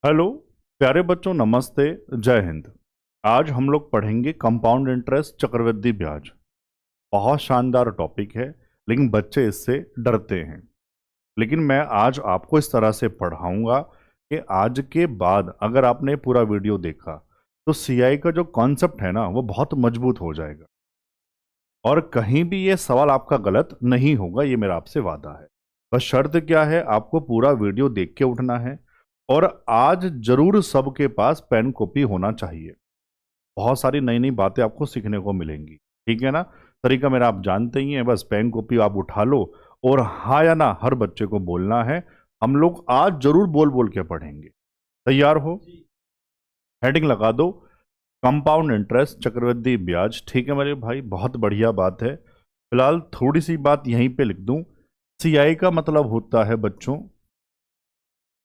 Hello प्यारे बच्चों, नमस्ते, जय हिंद। आज हम लोग पढ़ेंगे कंपाउंड इंटरेस्ट, चक्रवृद्धि ब्याज। बहुत शानदार टॉपिक है, लेकिन बच्चे इससे डरते हैं। लेकिन मैं आज आपको इस तरह से पढ़ाऊंगा कि आज के बाद अगर आपने पूरा वीडियो देखा तो सीआई का जो कॉन्सेप्ट है ना, वो बहुत मजबूत हो जाएगा और कहीं भी ये सवाल आपका गलत नहीं होगा, ये मेरा आपसे वादा है। बस शर्त क्या है, आपको पूरा वीडियो देख के उठना है और आज जरूर सबके पास पेन कॉपी होना चाहिए। बहुत सारी नई नई बातें आपको सीखने को मिलेंगी, ठीक है ना। तरीका मेरा आप जानते ही हैं, बस पेन कॉपी आप उठा लो और हाँ या ना हर बच्चे को बोलना है। हम लोग आज जरूर बोल बोल के पढ़ेंगे। तैयार हो? हेडिंग लगा दो, कंपाउंड इंटरेस्ट, चक्रवृद्धि ब्याज। ठीक है मेरे भाई, बहुत बढ़िया बात है। फिलहाल थोड़ी सी बात यहीं पे लिख दूं। सीआई का मतलब होता है बच्चों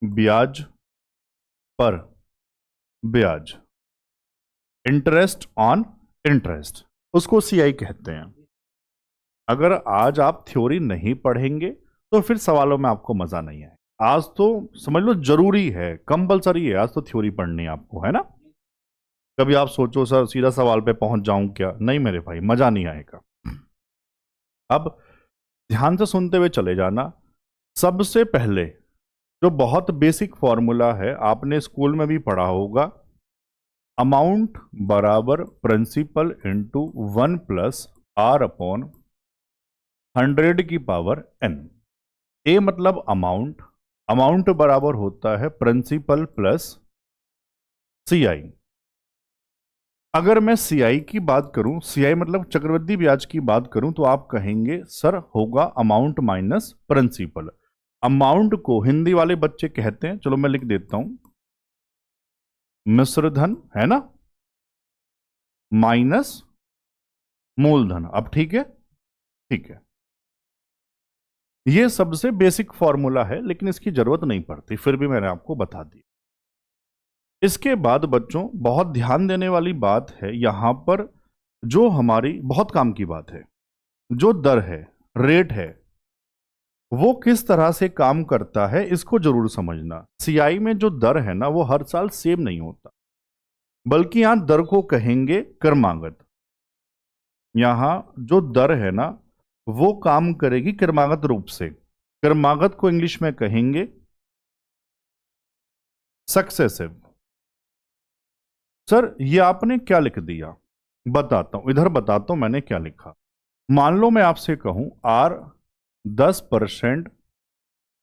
ब्याज पर ब्याज, इंटरेस्ट ऑन इंटरेस्ट, उसको सीआई कहते हैं। अगर आज आप थ्योरी नहीं पढ़ेंगे तो फिर सवालों में आपको मजा नहीं आए। आज तो समझ लो जरूरी है, कंपलसरी है, आज तो थ्योरी पढ़नी है आपको, है ना। कभी आप सोचो सर सीधा सवाल पे पहुंच जाऊं क्या, नहीं मेरे भाई, मजा नहीं आएगा। अब ध्यान से सुनते हुए चले जाना। सबसे पहले जो बहुत बेसिक फॉर्मूला है, आपने स्कूल में भी पढ़ा होगा, अमाउंट बराबर principal into 1 plus r upon 100 की पावर n। ए मतलब अमाउंट, अमाउंट बराबर होता है प्रिंसिपल प्लस सीआई। अगर मैं सीआई की बात करूं, सीआई मतलब चक्रवृद्धि ब्याज की बात करूं, तो आप कहेंगे सर होगा अमाउंट माइनस प्रिंसिपल। अमाउंट को हिंदी वाले बच्चे कहते हैं, चलो मैं लिख देता हूं, मिश्रधन, है ना, माइनस मूलधन। अब ठीक है, ठीक है। ये सबसे बेसिक फॉर्मूला है, लेकिन इसकी जरूरत नहीं पड़ती, फिर भी मैंने आपको बता दी। इसके बाद बच्चों बहुत ध्यान देने वाली बात है यहां पर, जो हमारी बहुत काम की बात है, जो दर है, रेट है, वो किस तरह से काम करता है, इसको जरूर समझना। सीआई में जो दर है ना, वो हर साल सेम नहीं होता, बल्कि यहां दर को कहेंगे क्रमागत। यहां जो दर है ना, वो काम करेगी क्रमागत रूप से। क्रमागत को इंग्लिश में कहेंगे सक्सेसिव। सर ये आपने क्या लिख दिया, बताता हूं, इधर बताता हूं मैंने क्या लिखा। मान लो मैं आपसे कहूं आर 10%,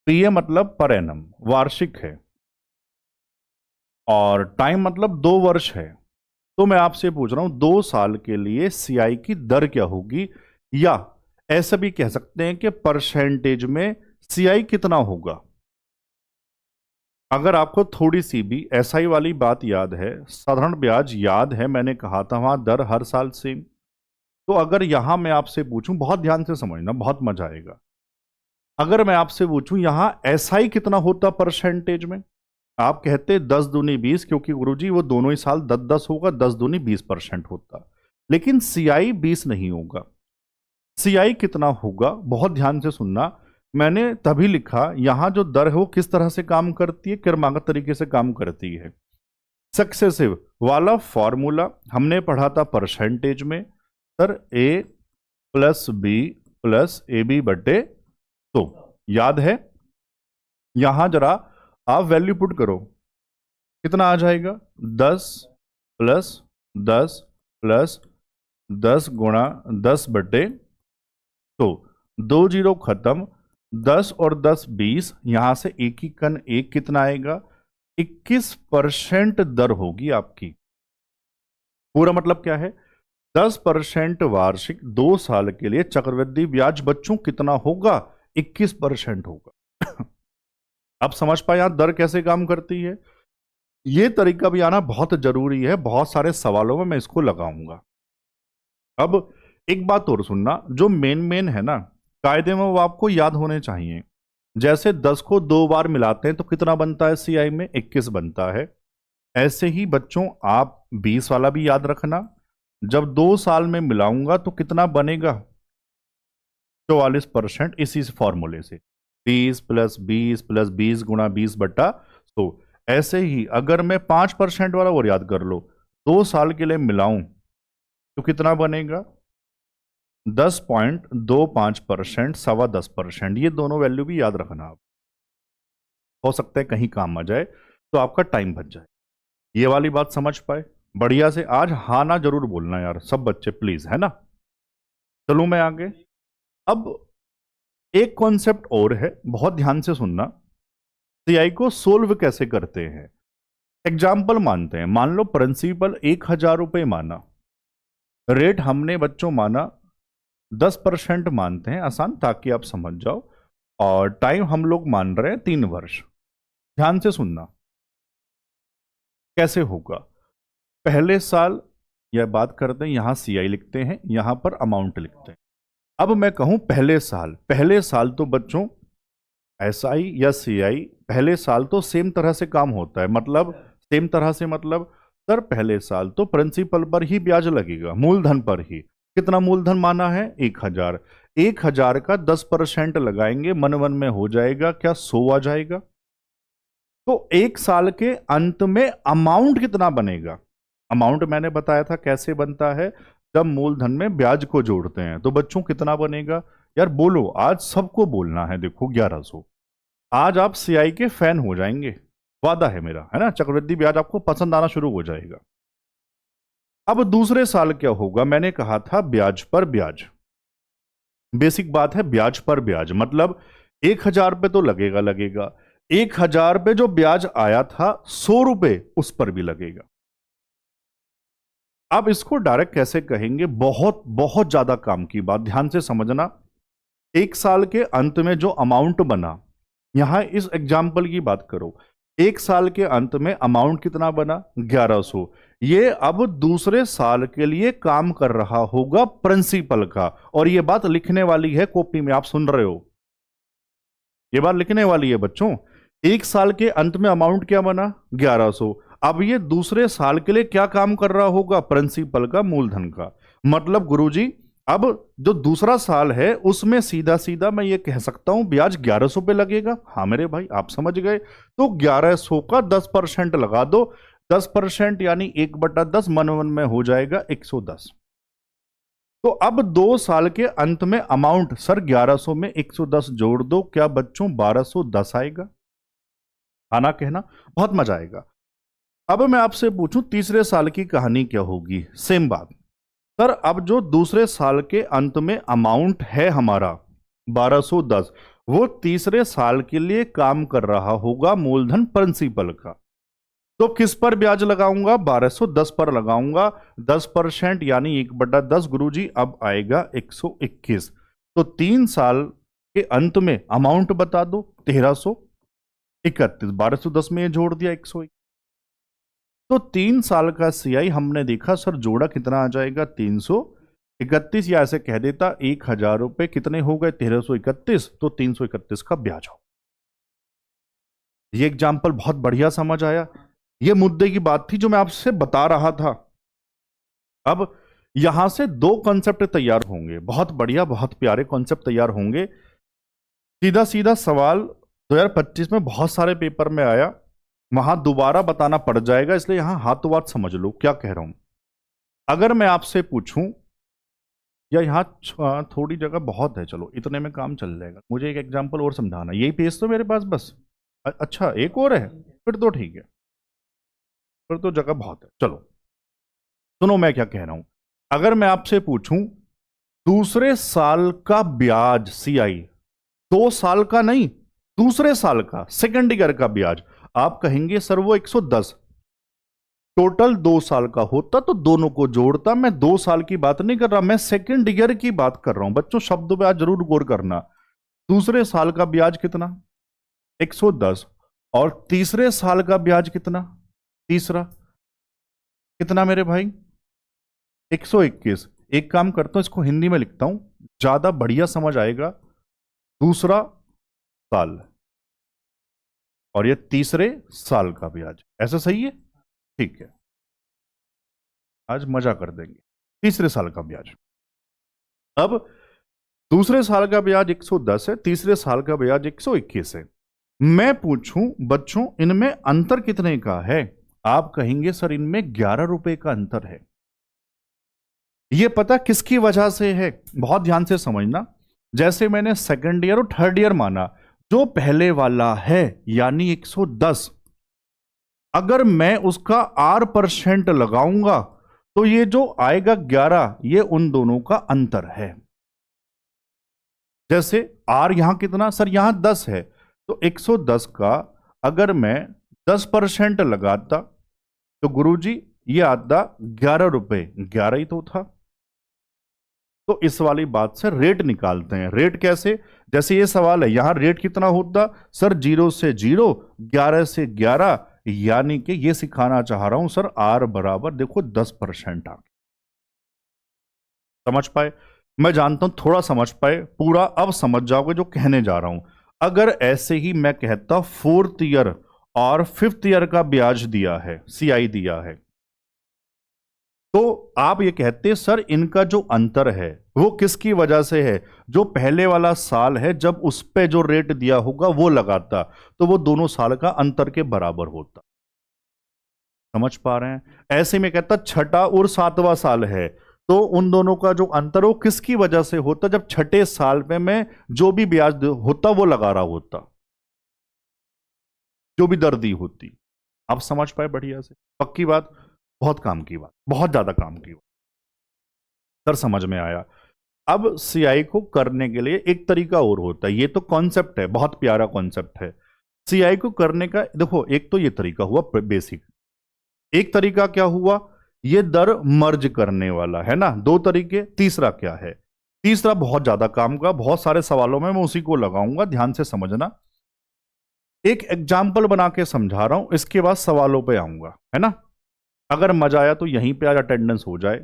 पीए मतलब पर एनम, वार्षिक है, और टाइम मतलब 2 वर्ष है। तो मैं आपसे पूछ रहा हूं 2 साल के लिए सीआई की दर क्या होगी, या ऐसा भी कह सकते हैं कि परसेंटेज में सीआई कितना होगा। अगर आपको थोड़ी सी भी एसआई वाली बात याद है, साधारण ब्याज याद है, मैंने कहा था वहां दर हर साल सेम। तो अगर यहां मैं आपसे पूछूं, बहुत ध्यान से समझना, बहुत मजा आएगा। अगर मैं आपसे पूछूं यहां एसआई कितना होता परसेंटेज में, आप कहते 10 दूनी 20, क्योंकि गुरुजी वो दोनों ही साल 10-10 होगा, 10 दूनी 20% होता। लेकिन सीआई 20 नहीं होगा। सीआई कितना होगा, बहुत ध्यान से सुनना। मैंने तभी लिखा यहां जो दर है वो किस तरह से काम करती है, क्रमागत तरीके से काम करती है। सक्सेसिव वाला फॉर्मूला हमने पढ़ा था परसेंटेज में, sir a plus B plus A B बटे, तो याद है। यहां जरा आप वैल्यू पुट करो, कितना आ जाएगा, 10 प्लस 10 प्लस 10 गुणा 10 बटे, तो 2 जीरो खत्म, 10 और 10 20, यहां से एक ही कन एक, कितना आएगा, 21% दर होगी आपकी। पूरा मतलब क्या है, 10% वार्षिक 2 साल के लिए चक्रवृद्धि ब्याज बच्चों कितना होगा, 21% होगा। अब समझ पाए यहां दर कैसे काम करती है। ये तरीका भी आना बहुत जरूरी है, बहुत सारे सवालों में मैं इसको लगाऊंगा। अब एक बात और सुनना, जो मेन मेन है ना कायदे में, वो आपको याद होने चाहिए। जैसे 10 को 2 बार मिलाते हैं तो कितना बनता है सीआई में, 21 बनता है। ऐसे ही बच्चों आप 20 वाला भी याद रखना, जब 2 साल में मिलाऊंगा तो कितना बनेगा, 44%, इसी फॉर्मूले से 20 प्लस 20 प्लस 20 गुणा 20 बट्टा 100। ऐसे ही अगर मैं 5% वाला और याद कर लो, 2 साल के लिए मिलाऊं तो कितना बनेगा? 10.25%, 10.25%। ये दोनों वैल्यू भी याद रखना आप, हो सकता है कहीं काम आ जाए तो आपका टाइम बच जाए। ये वाली बात समझ पाए? बढ़िया से आज हाँ ना जरूर बोलना यार, सब बच्चे प्लीज, है ना। चलूं मैं आगे। अब एक कॉन्सेप्ट और है, बहुत ध्यान से सुनना। सीआई को सोल्व कैसे करते हैं? एग्जाम्पल मानते हैं, मान लो प्रिंसिपल 1,000 रुपये माना, रेट हमने बच्चों माना 10% मानते हैं, आसान ताकि आप समझ जाओ, और टाइम हम लोग मान रहे हैं 3 वर्ष। ध्यान से सुनना कैसे होगा। पहले साल यह बात करते हैं, यहां सीआई लिखते हैं, यहां पर अमाउंट लिखते हैं। अब मैं कहूं पहले साल, पहले साल तो बच्चों एसआई या सीआई पहले साल तो सेम तरह से काम होता है। मतलब सेम तरह से मतलब सर पहले साल तो प्रिंसिपल पर ही ब्याज लगेगा, मूलधन पर ही। कितना मूलधन माना है? 1,000। 1,000 का 10% लगाएंगे, मन मन में हो जाएगा क्या? 100 आ जाएगा। तो 1 साल के अंत में अमाउंट कितना बनेगा? अमाउंट मैंने बताया था कैसे बनता है, जब मूलधन में ब्याज को जोड़ते हैं। तो बच्चों कितना बनेगा? यार बोलो, आज सबको बोलना है। देखो 1100। आज आप सीआई के फैन हो जाएंगे, वादा है मेरा, है ना। चक्रवृद्धि ब्याज आपको पसंद आना शुरू हो जाएगा। अब दूसरे साल क्या होगा? मैंने कहा था ब्याज पर ब्याज। बेसिक बात है, ब्याज पर ब्याज मतलब 1,000 पे तो लगेगा लगेगा, 1,000 पे जो ब्याज आया था 100 रुपए उस पर भी लगेगा। अब इसको डायरेक्ट कैसे कहेंगे? बहुत बहुत ज्यादा काम की बात, ध्यान से समझना। 1 साल के अंत में जो अमाउंट बना, यहां इस एग्जाम्पल की बात करो, 1 साल के अंत में अमाउंट कितना बना? 1100। ये अब दूसरे साल के लिए काम कर रहा होगा प्रिंसिपल का, और ये बात लिखने वाली है कॉपी में, आप सुन रहे हो, ये बात लिखने वाली है बच्चों। 1 साल के अंत में अमाउंट क्या बना? 1100। अब ये दूसरे साल के लिए क्या काम कर रहा होगा? प्रिंसिपल का, मूलधन का। मतलब गुरुजी अब जो दूसरा साल है उसमें सीधा सीधा मैं ये कह सकता हूं ब्याज 1100 पे लगेगा। हाँ मेरे भाई आप समझ गए। तो 1100 का 10% लगा दो, 10% यानी 1/10, मन मन में हो जाएगा 110। तो अब 2 साल के अंत में अमाउंट, सर 1100 में 110 जोड़ दो, क्या बच्चों 1210 आएगा? आना कहना, बहुत मजा आएगा। अब मैं आपसे पूछूं तीसरे साल की कहानी क्या होगी? सेम बात सर। अब जो दूसरे साल के अंत में अमाउंट है हमारा 1210, वो तीसरे साल के लिए काम कर रहा होगा मूलधन प्रिंसिपल का। तो किस पर ब्याज लगाऊंगा? 1210 पर लगाऊंगा। 10% यानी 1/10 गुरुजी, अब आएगा 121। तो 3 साल के अंत में अमाउंट बता दो, 1331। 1210 में जोड़ दिया 121। तो 3 साल का सीआई हमने देखा सर, जोड़ा कितना आ जाएगा? 331। या ऐसे कह देता 1,000 रुपए कितने हो गए? 1331। तो 331 का ब्याज हो। ये एग्जाम्पल बहुत बढ़िया समझ आया। ये मुद्दे की बात थी जो मैं आपसे बता रहा था। अब यहां से 2 कॉन्सेप्ट तैयार होंगे, बहुत बढ़िया, बहुत प्यारे कॉन्सेप्ट तैयार होंगे। सीधा सीधा सवाल 2025 में बहुत सारे पेपर में आया, वहां दोबारा बताना पड़ जाएगा, इसलिए यहां हाथों हाथ समझ लो क्या कह रहा हूं। अगर मैं आपसे पूछूं, या यहां थोड़ी जगह बहुत है, चलो इतने में काम चल जाएगा, मुझे एक एग्जांपल और समझाना, यही पेज तो मेरे पास बस। अच्छा एक और है, फिर तो ठीक है, फिर तो जगह बहुत है। चलो सुनो मैं क्या कह रहा हूं। अगर मैं आपसे पूछूं दूसरे साल का ब्याज सीआई, 2 साल का नहीं, दूसरे साल का सेकंड ईयर का ब्याज, आप कहेंगे सर वो 110। टोटल 2 साल का होता तो दोनों को जोड़ता। मैं 2 साल की बात नहीं कर रहा, मैं सेकंड ईयर की बात कर रहा हूं। बच्चों शब्दों पे आज जरूर गौर करना। दूसरे साल का ब्याज कितना? 110। और तीसरे साल का ब्याज कितना? तीसरा कितना मेरे भाई? 121। एक काम करता हूं, इसको हिंदी में लिखता हूं, ज्यादा बढ़िया समझ आएगा। दूसरा साल और ये तीसरे साल का ब्याज, ऐसा सही है? ठीक है, आज मजा कर देंगे। तीसरे साल का ब्याज, अब दूसरे साल का ब्याज 110 है, तीसरे साल का ब्याज 121 है। मैं पूछूं बच्चों इनमें अंतर कितने का है, आप कहेंगे सर इनमें 11 रुपए का अंतर है। ये पता किसकी वजह से है, बहुत ध्यान से समझना। जैसे मैंने सेकंड ईयर और थर्ड ईयर माना, जो पहले वाला है यानी 110, अगर मैं उसका R% लगाऊंगा तो ये जो आएगा 11, ये उन दोनों का अंतर है। जैसे R यहां कितना सर, यहां 10 है, तो 110 का अगर मैं 10% लगाता तो गुरुजी ये आता 11 रुपए, 11 ही तो था। तो इस वाली बात से रेट निकालते हैं। रेट कैसे, जैसे ये सवाल है, यहां रेट कितना होता सर, 0 से 0, 11 से 11, यानी कि ये सिखाना चाह रहा हूं सर R बराबर देखो 10% आ। समझ पाए, मैं जानता हूं थोड़ा समझ पाए, पूरा अब समझ जाओगे जो कहने जा रहा हूं। अगर ऐसे ही मैं कहता 4th ईयर और 5th ईयर का ब्याज दिया है, CI दिया है, तो आप ये कहते सर इनका जो अंतर है वो किसकी वजह से है, जो पहले वाला साल है जब उस पे जो रेट दिया होगा वो लगाता, तो वो दोनों साल का अंतर के बराबर होता। समझ पा रहे हैं? ऐसे में कहता छठा और 7वां साल है, तो उन दोनों का जो अंतर वो किसकी वजह से होता, जब छठे साल में मैं जो भी ब्याज होता वो लगा रहा होता, जो भी दर दी होती। आप समझ पाए बढ़िया से? पक्की बात, बहुत काम की बात, बहुत ज्यादा काम की बात सर, समझ में आया। अब सीआई को करने के लिए एक तरीका और होता है, ये तो कॉन्सेप्ट है, बहुत प्यारा कॉन्सेप्ट है। सीआई को करने का देखो, एक तो ये तरीका हुआ बेसिक, एक तरीका क्या हुआ, ये दर मर्ज करने वाला है ना, दो तरीके। तीसरा क्या है, तीसरा बहुत ज्यादा काम का, बहुत सारे सवालों में मैं उसी को लगाऊंगा, ध्यान से समझना। एक एग्जाम्पल बना के समझा रहा हूं, इसके बाद सवालों पे आऊंगा, है ना। अगर मजा आया तो यहीं पे आज अटेंडेंस हो जाए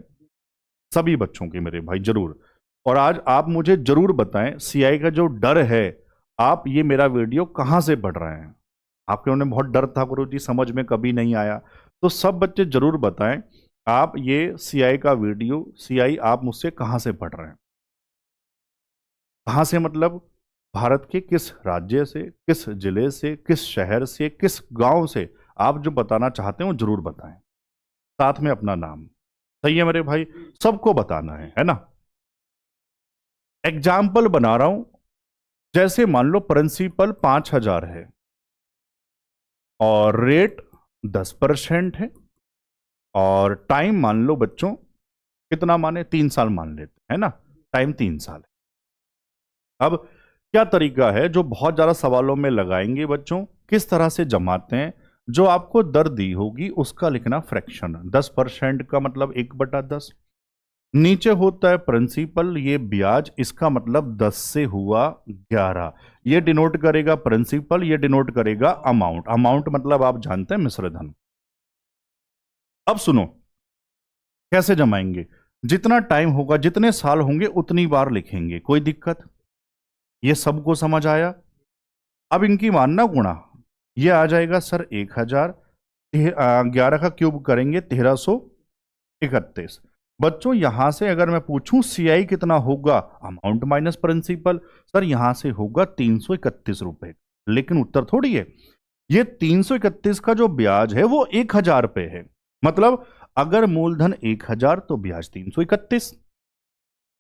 सभी बच्चों की मेरे भाई, जरूर। और आज आप मुझे जरूर बताएं सीआई का जो डर है, आप ये मेरा वीडियो कहां से पढ़ रहे हैं। आपके उन्हें बहुत डर था गुरुजी, समझ में कभी नहीं आया, तो सब बच्चे जरूर बताएं आप ये सीआई का वीडियो, सीआई आप मुझसे कहां से पढ़ रहे हैं। कहां से मतलब भारत के किस राज्य से, किस जिले से, किस शहर से, किस गांव से, आप जो बताना चाहते हैं वो जरूर बताएं, साथ में अपना नाम। सही है मेरे भाई, सबको बताना है ना। एग्जाम्पल बना रहा हूं, जैसे मान लो प्रिंसिपल 5,000 है और रेट 10% है, और टाइम मान लो बच्चों कितना माने, 3 साल मान लेते है ना, टाइम 3 साल है। अब क्या तरीका है जो बहुत ज्यादा सवालों में लगाएंगे बच्चों, किस तरह से जमाते हैं, जो आपको दर दी होगी उसका लिखना फ्रैक्शन, 10% का मतलब 1/10, नीचे होता है प्रिंसिपल, ये ब्याज, इसका मतलब 10 से हुआ 11, ये डिनोट करेगा प्रिंसिपल, ये डिनोट करेगा अमाउंट, अमाउंट मतलब आप जानते हैं मिश्र धन। अब सुनो कैसे जमाएंगे, जितना टाइम होगा, जितने साल होंगे उतनी बार लिखेंगे, कोई दिक्कत, ये सबको समझ आया। अब इनकी मानना गुणा, ये आ जाएगा सर 1000, 11 का क्यूब करेंगे 1331। बच्चों यहां से अगर मैं पूछूं सीआई कितना होगा, अमाउंट माइनस प्रिंसिपल, सर यहां से होगा 331 रुपए, लेकिन उत्तर थोड़ी है, ये 331 का जो ब्याज है वो 1000 पे है, मतलब अगर मूलधन 1000 तो ब्याज 331,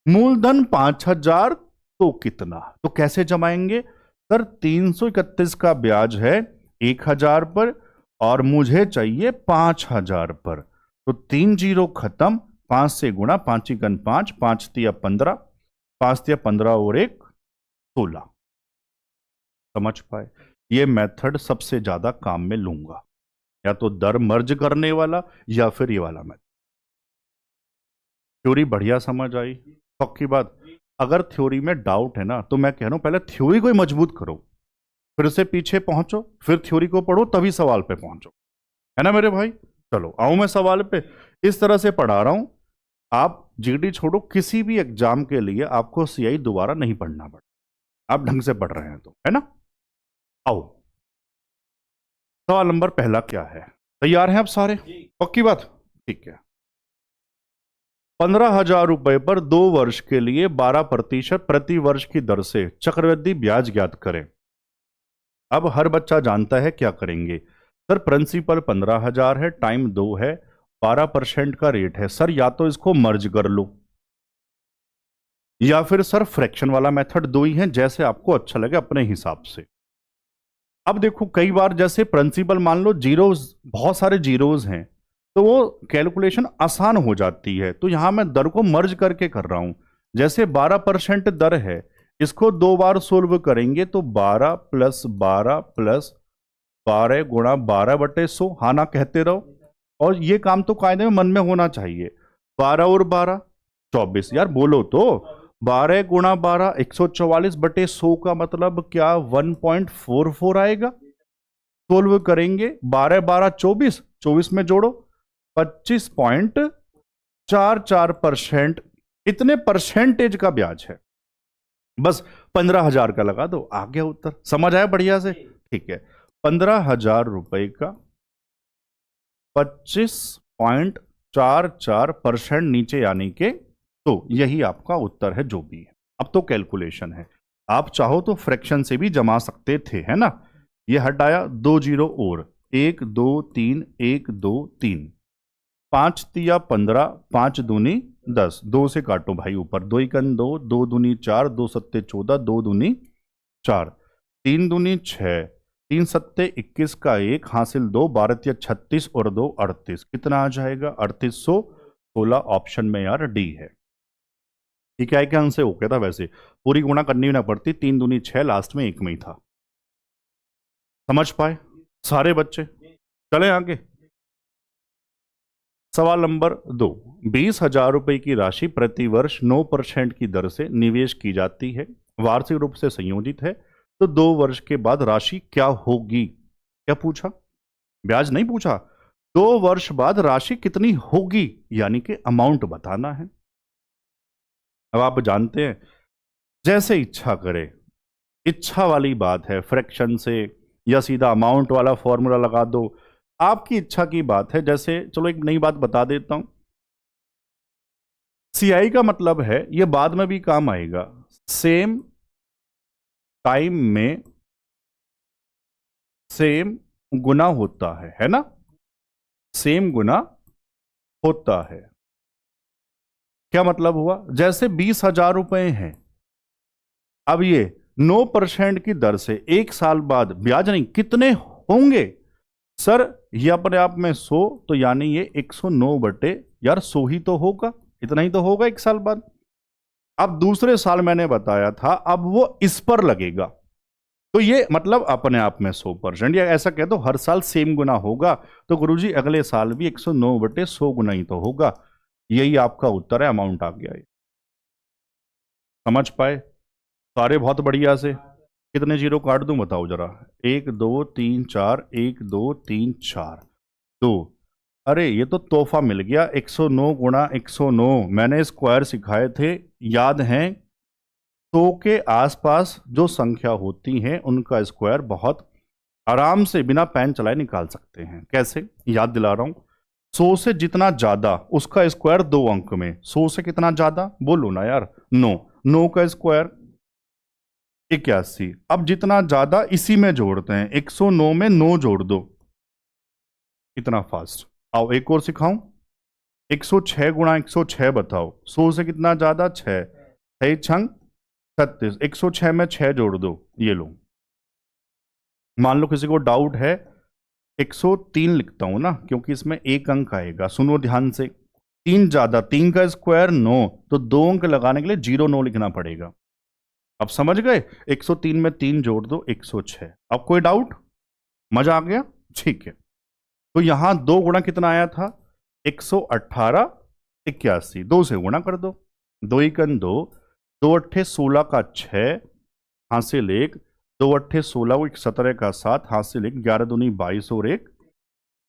मूलधन 5000 तो कितना, तो कैसे जमाएंगे सर, 331 का ब्याज है 1000 पर और मुझे चाहिए 5000 पर, तो 3 जीरो खत्म, 5 से गुणा, 5×5, 5×3 = 15, 5×3 और 1 16। समझ पाए, ये मेथड सबसे ज्यादा काम में लूंगा, या तो दर मर्ज करने वाला या फिर ये वाला मेथड। थ्योरी बढ़िया समझ आई, पक्की बात। अगर थ्योरी में डाउट है ना, तो मैं कह रहा हूं पहले थ्योरी को ही मजबूत करो, फिर से पीछे पहुंचो, फिर थ्योरी को पढ़ो, तभी सवाल पे पहुंचो, है ना मेरे भाई। चलो आऊं मैं सवाल पे, इस तरह से पढ़ा रहा हूं, आप जीडी छोड़ो, किसी भी एग्जाम के लिए आपको सीआई दोबारा नहीं पढ़ना पड़े, आप ढंग से पढ़ रहे हैं तो, है ना। आओ सवाल नंबर पहला क्या है, तैयार हैं आप सारे, पक्की बात, ठीक है। 15,000 रुपए पर 2 वर्ष के लिए 12% प्रति वर्ष की दर से चक्रवृद्धि ब्याज ज्ञात करें। अब हर बच्चा जानता है क्या करेंगे। सर प्रिंसिपल 15,000 है, टाइम 2 है, 12% का रेट है। सर या तो इसको मर्ज कर लो या फिर सर फ्रैक्शन वाला मेथड दो ही है, जैसे आपको अच्छा लगे अपने हिसाब से। अब देखो कई बार जैसे प्रिंसिपल मान लो जीरोज, बहुत सारे जीरोज हैं, तो वो कैलकुलेशन आसान हो जाती है। तो यहां मैं दर को मर्ज करके कर रहा हूं। जैसे 12% दर है, इसको 2 बार सोल्व करेंगे तो 12 प्लस 12 प्लस 12 गुणा 12/100, हाँ ना कहते रहो। और ये काम तो कायदे में मन में होना चाहिए। 12 और 12 24, यार बोलो तो। 12 गुणा 12 144/100 का मतलब क्या 1.44 आएगा। सोल्व करेंगे 12 12 24, 24 में जोड़ो 25.44%। इतने परसेंटेज का ब्याज है। बस 15,000 का लगा दो, आ गया उत्तर। समझ आया बढ़िया से? ठीक है, 15,000 रुपए का 25.44% नीचे यानी के, तो यही आपका उत्तर है जो भी है। अब तो कैलकुलेशन है, आप चाहो तो फ्रैक्शन से भी जमा सकते थे, है ना। ये हटाया 2 जीरो और 1 2 3 1 2 3, 5 तिया 15, 5 दूनी 10, 2 से काटो भाई ऊपर, 2 1 2, 2 दूनी 4, 2 सत्ते 14, 2 दूनी 4, 3 दूनी 6, 3 सत्ते 21 का 1 हासिल 2, 12 तिया 36 और 2 38, कितना आ जाएगा 3816। ऑप्शन में यार डी है। ठीक है, क्या आंसर हो गया था। वैसे पूरी गुणा करनी ना पड़ती, 3 दूनी 6, लास्ट में 1 में ही था। समझ पाए सारे बच्चे? चले आगे। सवाल नंबर 2, 20,000 रुपए की राशि प्रति वर्ष 9% की दर से निवेश की जाती है, वार्षिक रूप से संयोजित है, तो 2 वर्ष के बाद राशि क्या होगी। क्या पूछा? ब्याज नहीं पूछा, 2 वर्ष बाद राशि कितनी होगी, यानी कि अमाउंट बताना है। अब आप जानते हैं, जैसे इच्छा करे, इच्छा वाली बात है, फ्रैक्शन से या सीधा अमाउंट वाला फॉर्मूला लगा दो, आपकी इच्छा की बात है। जैसे चलो एक नई बात बता देता हूं, सीआई का मतलब है, ये बाद में भी काम आएगा, सेम टाइम में सेम गुना होता है ना। सेम गुना होता है, क्या मतलब हुआ? जैसे 20,000 रुपए हैं, अब ये 9% की दर से 1 साल बाद ब्याज नहीं कितने होंगे। सर ये अपने आप में 100, तो यानी ये 109 बटे यार 100 ही तो होगा, इतना ही तो होगा 1 साल बाद। अब दूसरे साल मैंने बताया था, अब वो इस पर लगेगा, तो ये मतलब अपने आप में 100%, या ऐसा कह दो हर साल सेम गुना होगा, तो गुरुजी अगले साल भी 109 बटे 100 गुना ही तो होगा। यही आपका उत्तर है, अमाउंट आ गया है। समझ पाए सारे? बहुत बढ़िया से। कितने जीरो काट दूं बताओ जरा? 1 2 3 4, 1 2 3 4 2। अरे ये तो तोहफा मिल गया, 109 गुणा 109। मैंने स्क्वायर सिखाए थे, याद हैं? 100 के आसपास जो संख्या होती हैं उनका स्क्वायर बहुत आराम से बिना पेन चलाए निकाल सकते हैं। कैसे? याद दिला रहा हूं, 100 से जितना ज्यादा उसका स्क्वायर 2 अंक में। 100 से कितना ज्यादा बोलो ना यार? 9, 9 का स्क्वायर 81। अब जितना ज्यादा इसी में जोड़ते हैं, 109 में 9 जोड़ दो। इतना फास्ट। आओ एक और सिखाऊं, 106 गुणा 106 बताओ। 100 से कितना ज्यादा? 6, 6 छंग 36, 106 में 6 जोड़ दो, ये लो। मान लो किसी को डाउट है, 103 लिखता हूं ना, क्योंकि इसमें 1 अंक आएगा। सुनो ध्यान से, 3 ज्यादा, 3 का स्क्वायर 9, तो 2 अंक लगाने के लिए 09 लिखना पड़ेगा। अब समझ गए? 103 में 3 जोड़ दो, 106। अब कोई डाउट? मजा आ गया? ठीक है, तो यहां 2 गुणा कितना आया था? 118 81, 2 से गुणा कर दो, 2 1 2, 2 अट्ठे 16 का 6 हासिल 1, 2 अट्ठे 16 को 17 का 7 हासिल 1, 11 दूनी 22 और 1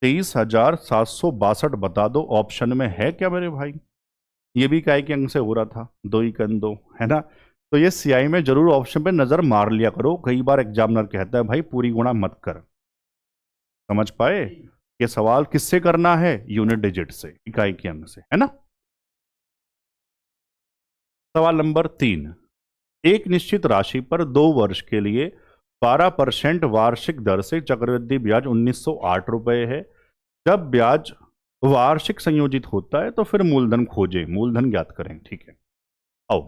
23,762। बता दो ऑप्शन में है क्या मेरे भाई? ये भी काय के अंक से हो रहा था, 2 1 2, है ना। तो ये सीआई में जरूर ऑप्शन पे नजर मार लिया करो, कई बार एग्जामिनर कहता है भाई पूरी गुणा मत कर। समझ पाए? ये सवाल किससे करना है? यूनिट डिजिट से, इकाई के अंक से, है ना। सवाल नंबर 3, एक निश्चित राशि पर 2 वर्ष के लिए 12% वार्षिक दर से चक्रवृद्धि ब्याज 1908 रुपए है। जब ब्याज वार्षिक संयोजित होता है तो फिर मूलधन खोजें, मूलधन ज्ञात करें। ठीक है, आओ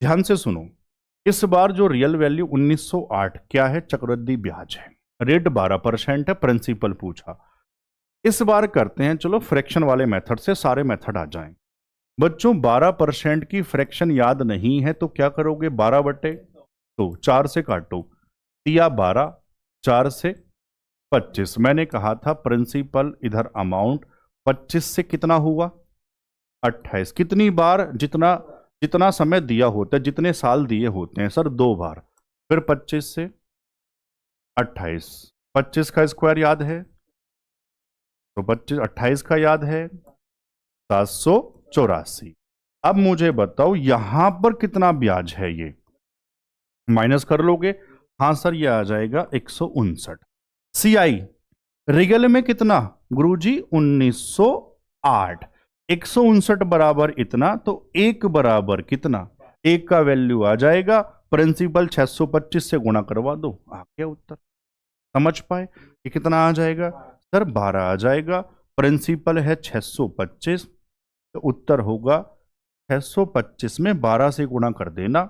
ध्यान से सुनो। इस बार जो रियल वैल्यू 1908 क्या है? चक्रवृद्धि ब्याज है। रेट 12% है, प्रिंसिपल पूछा। इस बार करते हैं, चलो फ्रैक्शन वाले मेथड से सारे मेथड आ जाएं। बच्चों 12% की फ्रैक्शन याद नहीं है तो क्या करोगे? 12 बटे तो 4 से काटो, दिया 12, 4 से 25। मैंने कहा था प्रिंसिपल इधर अमाउंट 25 से कितना हुआ? 28। कितनी बार? जितना जितना समय दिया होता है, जितने साल दिए होते हैं सर, 2 बार। फिर 25 से 28, 25 का स्क्वायर याद है तो 25, 28 का याद है 784। अब मुझे बताओ यहां पर कितना ब्याज है? ये माइनस कर लोगे? हाँ सर, ये आ जाएगा 159। सीआई रियल में कितना गुरुजी? 1908। 159 बराबर इतना, तो 1 बराबर कितना? 1 का वैल्यू आ जाएगा, प्रिंसिपल 625 से गुणा करवा दो, आ गया उत्तर। समझ पाए कि कितना आ जाएगा? सर 12 आ जाएगा, प्रिंसिपल है 625, तो उत्तर होगा 625 में 12 से गुणा कर देना।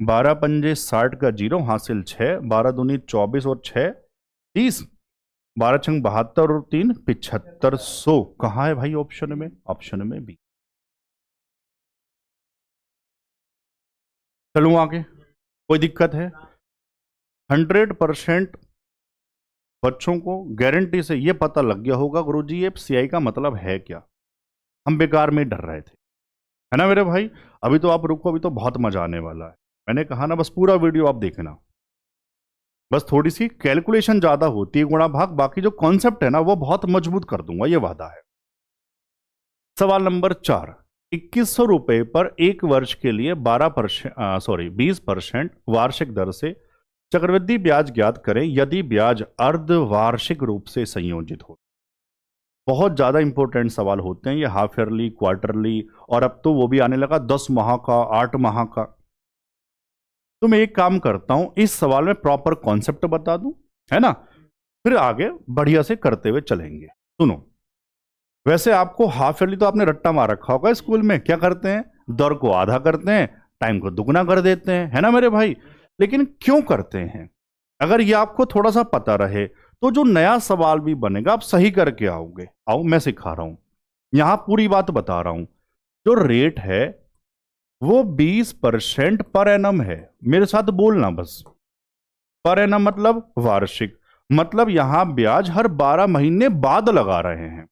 12 पंजे 60 का 0 हासिल 6, 12 दूनी 24 और 6 30, 12 छंग 72 और 3 7500। कहाँ है भाई? ऑप्शन में, ऑप्शन में बी। चलूं आगे, कोई दिक्कत है? 100% बच्चों को गारंटी से ये पता लग गया होगा गुरुजी ये सीआई का मतलब है क्या। हम बेकार में डर रहे थे, है ना मेरे भाई? अभी तो आप रुको, अभी तो बहुत मजा आने वाला है। मैंने कहा ना, बस पूरा वीडियो आप देखना। बस थोड़ी सी कैलकुलेशन ज्यादा होती है, गुणा भाग, बाकी जो कॉन्सेप्ट है ना वो बहुत मजबूत कर दूंगा, ये वादा है। सवाल नंबर 4, 2100 रुपए पर एक वर्ष के लिए 20% वार्षिक दर से चक्रवृद्धि ब्याज ज्ञात करें यदि ब्याज अर्धवार्षिक रूप से संयोजित हो। बहुत ज्यादा इंपॉर्टेंट सवाल होते हैं ये, हाफ ईयरली, क्वार्टरली, और अब तो वो भी आने लगा 10 माह का, 8 माह का। तो मैं एक काम करता हूं, इस सवाल में प्रॉपर कॉन्सेप्ट बता दूं, है ना, फिर आगे बढ़िया से करते हुए चलेंगे। सुनो, वैसे आपको हाफ ईयरली तो आपने रट्टा मार रखा होगा स्कूल में। क्या करते हैं? दर को आधा करते हैं, टाइम को दुगना कर देते हैं, है ना मेरे भाई? लेकिन क्यों करते हैं? अगर ये आपको थोड़ा सा पता रहे तो जो नया सवाल भी बनेगा आप सही करके आओगे। आओ मैं सिखा रहा हूं, यहां पूरी बात बता रहा हूं। जो रेट है वो 20% पर एनम है। मेरे साथ बोलना बस, पर एनम मतलब वार्षिक, मतलब यहां ब्याज हर 12 महीने बाद लगा रहे हैं।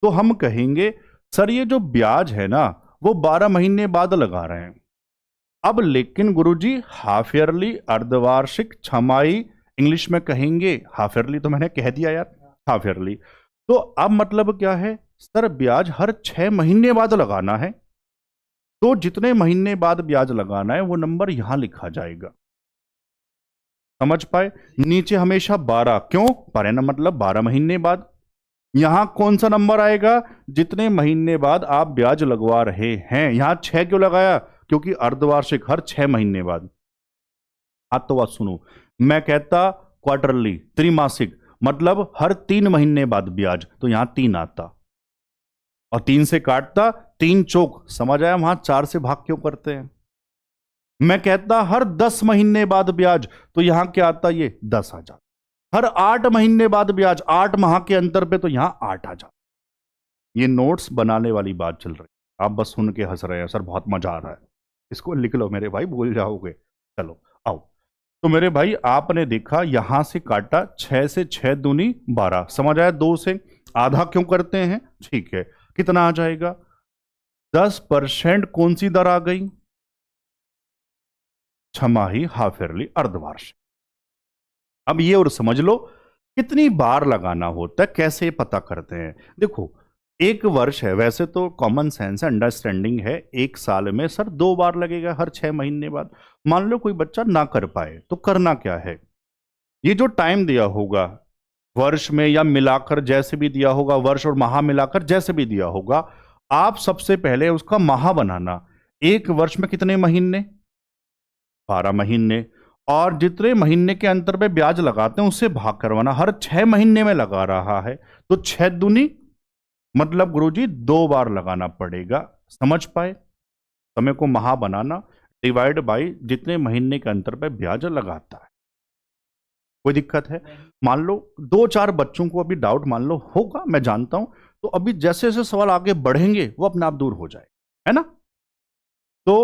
तो हम कहेंगे सर ये जो ब्याज है ना वो 12 महीने बाद लगा रहे हैं। अब लेकिन गुरुजी हाफ ईयरली, अर्धवार्षिक, छमाही, इंग्लिश में कहेंगे हाफ ईयरली, तो मैंने कह दिया यार हाफ ईयरली। तो अब मतलब क्या है? सर ब्याज हर 6 महीने बाद लगाना है, तो जितने महीने बाद ब्याज लगाना है वो नंबर यहां लिखा जाएगा। समझ पाए? नीचे हमेशा 12, क्यों? पर एनम मतलब 12 महीने बाद। यहां कौन सा नंबर आएगा? जितने महीने बाद आप ब्याज लगवा रहे हैं। यहां 6 क्यों लगाया? क्योंकि अर्धवार्षिक हर 6 महीने बाद। हाँ तो बात सुनो, मैं कहता क्वार्टरली, त्रिमासिक, मतलब हर 3 महीने बाद ब्याज, तो यहां 3 आता, और 3 से काटता 3 चौक, समझ आया? वहां 4 से भाग क्यों करते हैं? मैं कहता हर 10 महीने बाद ब्याज, तो यहां क्या आता? ये 10 आ जाता। हर 8 महीने बाद ब्याज, 8 माह के अंतर पे, तो यहां 8 आ जाता। ये नोट्स बनाने वाली बात चल रही है, आप बस सुन के हंस रहे हैं सर बहुत मजा आ रहा है। इसको लिख लो मेरे भाई, भूल जाओगे। चलो आओ, तो मेरे भाई आपने देखा यहां से काटा, 6 से 6 दूनी 12, समझ आया? 2 से आधा क्यों करते हैं? ठीक है, कितना आ जाएगा? 10% कौन सी दर आ गई? छमाही, हाफ ईयरली, अर्धवार्षिक। अब ये और समझ लो कितनी बार लगाना होता है, कैसे पता करते हैं। देखो, एक वर्ष है, वैसे तो कॉमन सेंस है, अंडरस्टैंडिंग है, एक साल में सर 2 बार लगेगा हर 6 महीने बाद। मान लो कोई बच्चा ना कर पाए तो करना क्या है? ये जो टाइम दिया होगा वर्ष में या मिलाकर जैसे भी दिया होगा, वर्ष और माह मिलाकर जैसे भी दिया होगा, आप सबसे पहले उसका माह बनाना। एक वर्ष में कितने महीने? 12 महीने। और जितने महीने के अंतर पे ब्याज लगाते हैं उससे भाग करवाना। हर 6 महीने में लगा रहा है तो 6 दूनी मतलब गुरुजी 2 बार लगाना पड़ेगा। समझ पाए? समय को महा बनाना, डिवाइड बाई जितने महीने के अंतर पे ब्याज लगाता है। कोई दिक्कत है? मान लो 2-4 बच्चों को अभी डाउट मान लो होगा, मैं जानता हूं, तो अभी जैसे जैसे सवाल आगे बढ़ेंगे वो अपने आप दूर हो जाए, है ना? तो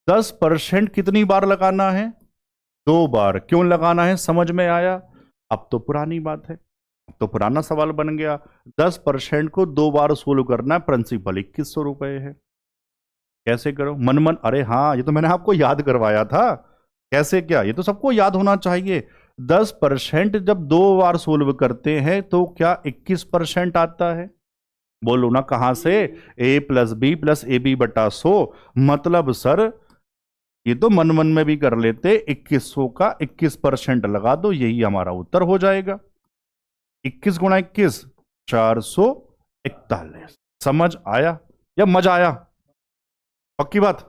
10% कितनी बार लगाना है? 2 बार। क्यों लगाना है समझ में आया? अब तो पुरानी बात है, अब तो पुराना सवाल बन गया। 10% को 2 बार सोल्व करना है, प्रिंसिपल 2100 रुपए है। कैसे करो? मन मन, अरे हाँ ये तो मैंने आपको याद करवाया था। कैसे क्या? ये तो सबको याद होना चाहिए। 10% जब 2 बार सोल्व करते हैं तो क्या 21% आता है? बोलो ना कहां से? a plus B plus A b बटा 100। मतलब सर ये तो मन मन में भी कर लेते, 2100 का 21% लगा दो, यही हमारा उत्तर हो जाएगा। 21 गुणा 21 441। समझ आया या मजा आया? पक्की बात?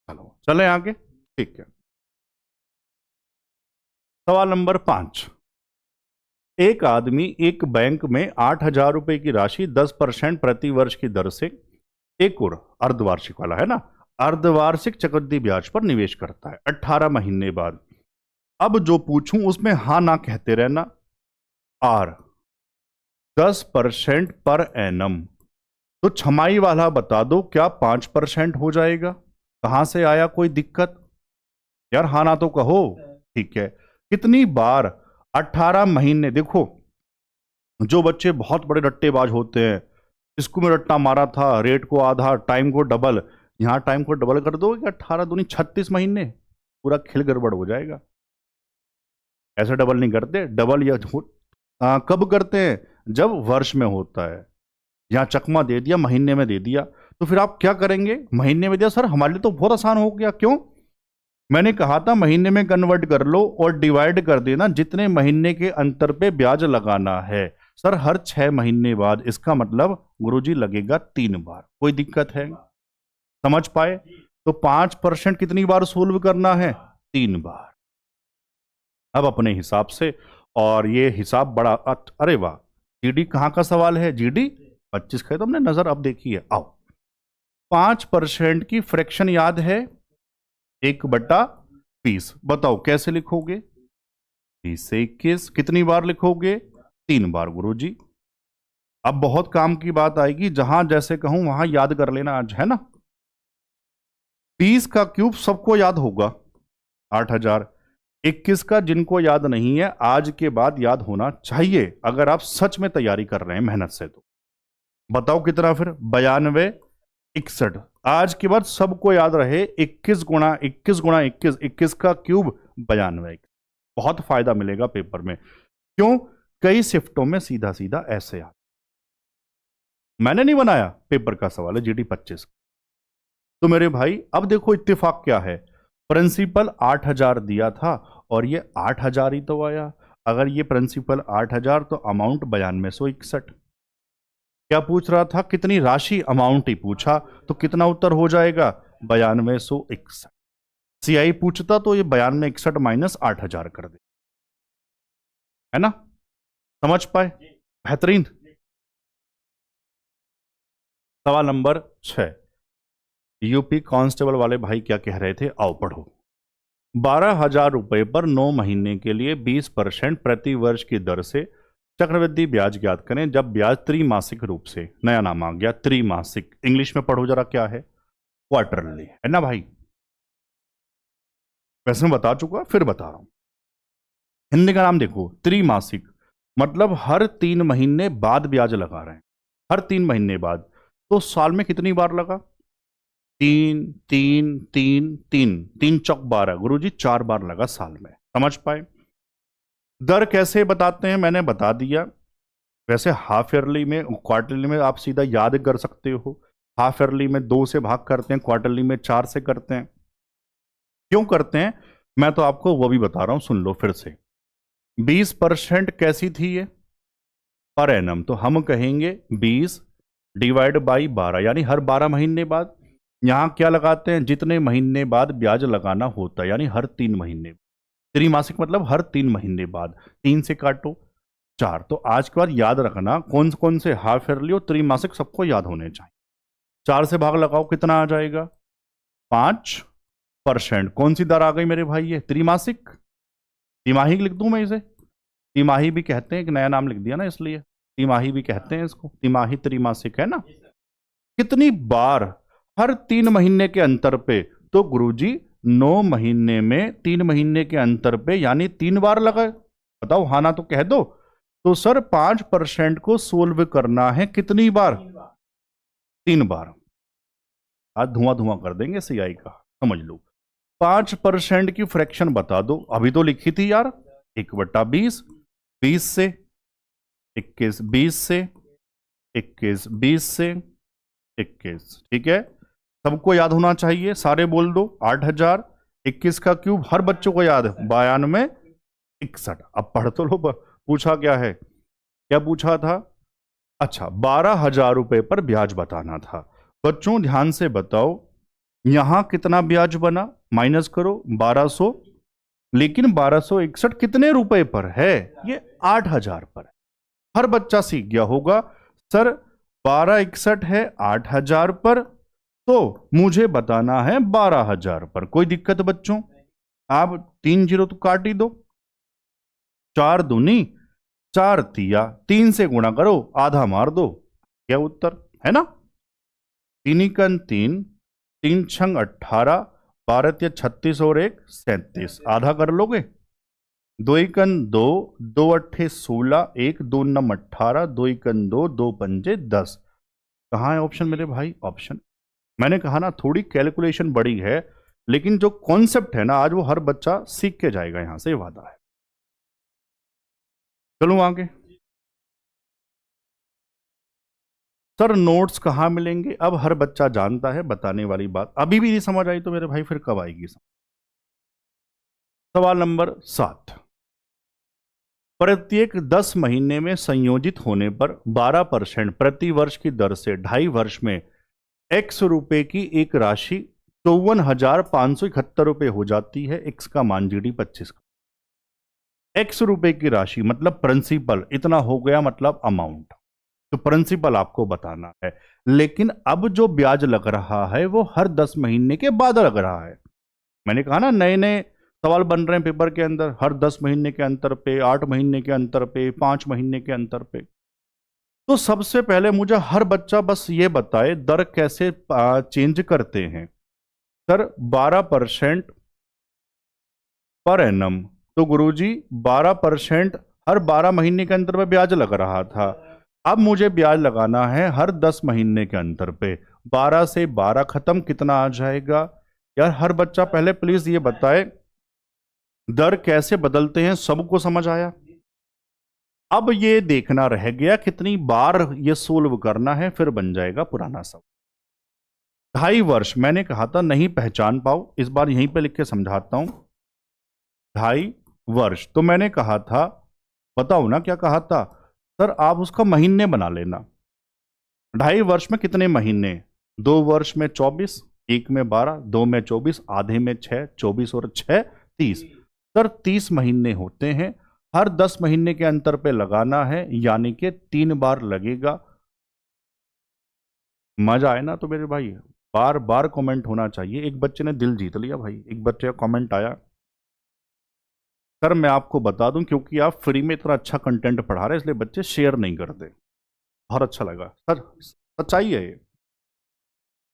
चलो चले आगे। ठीक है, सवाल नंबर 5। एक आदमी एक बैंक में 8,000 रुपए की राशि 10% प्रति वर्ष की दर से एक और अर्धवार्षिक वाला है ना, अर्धवार्षिक चक्रवृद्धि ब्याज पर निवेश करता है 18 महीने बाद। अब जो पूछूं उसमें हां ना कहते रहना। आर 10% पर एनम, तो छमाई वाला बता दो क्या 5% हो जाएगा? कहां से आया? कोई दिक्कत? यार हाँ ना तो कहो। ठीक है, कितनी बार? 18 महीने। देखो जो बच्चे बहुत बड़े रट्टेबाज होते हैं, इसको में रट्टा मारा था, रेट को आधा, टाइम को डबल, यहां टाइम को डबल कर दो, 18 दूनी 36 महीने, पूरा खेल गड़बड़ हो जाएगा। ऐसे डबल नहीं करते, डबल या कब करते हैं? जब वर्ष में होता है। यहां चकमा दे दिया, महीने में दे दिया, तो फिर आप क्या करेंगे? महीने में दिया सर, हमारे लिए तो बहुत आसान हो गया। क्यों? मैंने कहा था महीने में कन्वर्ट कर लो और डिवाइड कर देना जितने महीने के अंतर पे ब्याज लगाना है। सर हर 6 महीने बाद, इसका मतलब गुरुजी लगेगा 3 बार। कोई दिक्कत है? समझ पाए? तो 5% कितनी बार सोल्व करना है? 3 बार। अब अपने हिसाब से, और ये हिसाब बड़ा अरे वाह, जीडी कहां का सवाल है? जीडी 25 का, तो हमने नजर अब देखी है। आओ, 5% की फ्रैक्शन याद है? 1/20। बताओ कैसे लिखोगे? 20 से 21 कितनी बार लिखोगे? 3 बार गुरुजी। अब बहुत काम की बात आएगी, जहां जैसे कहूं वहां याद कर लेना आज, है ना? 20 का क्यूब सबको याद होगा, 8,000। 21 का जिनको याद नहीं है, आज के बाद याद होना चाहिए अगर आप सच में तैयारी कर रहे हैं मेहनत से। तो बताओ कितना फिर? 92 61। आज के बाद सबको याद रहे 21 गुणा 21 गुणा 21, 21 का क्यूब 92। बहुत फायदा मिलेगा पेपर में। क्यों? कई शिफ्टों में सीधा सीधा ऐसे याद। मैंने नहीं बनाया, पेपर का सवाल है, जीडी 25। तो मेरे भाई अब देखो इत्तेफाक क्या है, प्रिंसिपल 8,000 दिया था और ये 8,000 ही तो आया। अगर ये प्रिंसिपल 8,000 तो अमाउंट 9261। क्या पूछ रहा था? कितनी राशि? अमाउंट ही पूछा, तो कितना उत्तर हो जाएगा? 9261। सीआई पूछता तो ये 9261 माइनस 8,000 कर दे, है ना? समझ पाए? बेहतरीन। सवाल नंबर 6। यूपी कांस्टेबल वाले भाई क्या कह रहे थे, आओ पढ़ो। 12,000 रुपए पर 9 महीने के लिए 20% प्रति वर्ष की दर से चक्रवृद्धि ब्याज ज्ञात करें जब ब्याज त्रिमासिक रूप से, नया नाम आ गया त्रिमासिक, इंग्लिश में पढ़ो जरा क्या है? क्वार्टरली, है ना भाई? वैसे मैं बता चुका, फिर बता रहा हूं। हिंदी का नाम देखो, त्रिमासिक, मतलब हर 3 महीने बाद ब्याज लगा रहे हैं, हर 3 महीने बाद। तो साल में कितनी बार लगा? 3 3 3 3 3 चौक 12 गुरुजी, 4 बार लगा साल में। समझ पाए? दर कैसे बताते हैं मैंने बता दिया। वैसे हाफ ईयरली में, क्वार्टरली में आप सीधा याद कर सकते हो। हाफ ईयरली में 2 से भाग करते हैं, क्वार्टरली में 4 से करते हैं। क्यों करते हैं मैं तो आपको वो भी बता रहा हूं, सुन लो फिर से। 20% कैसी थी ये? पर एनम, तो हम कहेंगे 20 डिवाइड बाई 12, यानी हर 12 महीने बाद। यहां क्या लगाते हैं? जितने महीने बाद ब्याज लगाना होता है, यानी हर 3 महीने। त्रिमासिक मतलब हर 3 महीने बाद, 3 से काटो 4। तो आज के बाद याद रखना कौन कौन से हाफ ईयरली और त्रिमासिक सबको याद होने चाहिए। 4 से भाग लगाओ, कितना आ जाएगा? 5%। कौन सी दर आ गई मेरे भाई? ये त्रिमासिक, तिमाही लिख दूं मैं इसे? तिमाही भी कहते हैं, एक नया नाम लिख दिया ना इसलिए, तिमाही भी कहते हैं इसको, तिमाही त्रिमासिक है ना। कितनी बार? हर 3 महीने के अंतर पे। तो गुरुजी 9 महीने में 3 महीने के अंतर पे, यानी 3 बार लगाए। बताओ हाँ ना तो कह दो। तो सर 5% को सोल्व करना है कितनी बार? 3 बार। आज धुआं धुआं कर देंगे सीआई का, समझ लो। 5% की फ्रैक्शन बता दो, अभी तो लिखी थी यार, 1/20। 20 से 21, 20 से 21, 20 से 21, ठीक है। सबको याद होना चाहिए, सारे बोल दो। 8000, 21 का क्यूब हर बच्चों को याद है, 92, 61। अब पढ़ तो लो, पूछा क्या है, क्या पूछा था? अच्छा, 12,000 रुपए पर ब्याज बताना था। बच्चों ध्यान से बताओ, यहां कितना ब्याज बना? माइनस करो 1200, लेकिन 1261 कितने रुपए पर है? ये 8,000 पर है। हर बच्चा सीख गया होगा सर 1261 है 8,000 पर, तो मुझे बताना है 12,000 पर। कोई दिक्कत बच्चों? आप 3 जीरो तो काट ही दो, 4 दूनी 4 तिया, 3 से गुणा करो, आधा मार दो, क्या उत्तर है ना। 3 3, 3 छंग 18, 12 36 और 1 37, आधा कर लोगे। 2 2, 2 अट्ठे 16, 1 2 9 18, 2 2, 2 पंजे 10। कहाँ है ऑप्शन मेरे भाई? ऑप्शन। मैंने कहा ना थोड़ी कैलकुलेशन बड़ी है, लेकिन जो कॉन्सेप्ट है ना आज वो हर बच्चा सीख के जाएगा, यहां से वादा है। चलो आगे। सर नोट्स कहाँ मिलेंगे? अब हर बच्चा जानता है, बताने वाली बात अभी भी नहीं समझ आई तो मेरे भाई फिर कब आएगी? सवाल नंबर 7। प्रत्येक 10 महीने में संयोजित होने पर 12% प्रति वर्ष की दर से 2.5 वर्ष में x रुपए की एक राशि 54,571 रुपए हो जाती है। x का मान GD 25 का। x रुपए की राशि मतलब प्रिंसिपल इतना हो गया, मतलब अमाउंट। तो प्रिंसिपल आपको बताना है, लेकिन अब जो ब्याज लग रहा है वो हर 10 महीने के बाद लग रहा है। मैंने कहा ना नए नए सवाल बन रहे हैं पेपर के अंदर, हर 10 महीने के अंतर पे, 8 महीने के अंतर पे, 5 महीने के अंतर पे। तो सबसे पहले मुझे हर बच्चा बस ये बताए दर कैसे चेंज करते हैं। सर 12% पर एनम, तो गुरुजी 12% हर 12 महीने के अंतर पे ब्याज लग रहा था। अब मुझे ब्याज लगाना है हर 10 महीने के अंतर पे। 12 से 12 खत्म, कितना आ जाएगा? यार हर बच्चा पहले प्लीज ये बताए दर कैसे बदलते हैं, सबको समझ आया? अब ये देखना रह गया कितनी बार ये सोल्व करना है, फिर बन जाएगा पुराना सब। 2.5 वर्ष मैंने कहा था नहीं पहचान पाओ, इस बार यहीं पे लिख के समझाता हूं। 2.5 वर्ष तो मैंने कहा था, बताओ ना क्या कहा था? सर आप उसका महीने बना लेना। 2.5 वर्ष में कितने महीने? 2 वर्ष में 24, 1 में 12, 2 में 24, आधे में 6, 24 और 6 30। सर 30 महीने होते हैं, हर 10 महीने के अंतर पे लगाना है, यानी कि 3 बार लगेगा। मजा आए ना तो मेरे भाई बार बार कमेंट होना चाहिए। एक बच्चे ने दिल जीत लिया भाई, एक बच्चे का कमेंट आया, सर मैं आपको बता दूं क्योंकि आप फ्री में इतना अच्छा कंटेंट पढ़ा रहे हैं इसलिए बच्चे शेयर नहीं करते। बहुत अच्छा लगा सर, सच्चाई है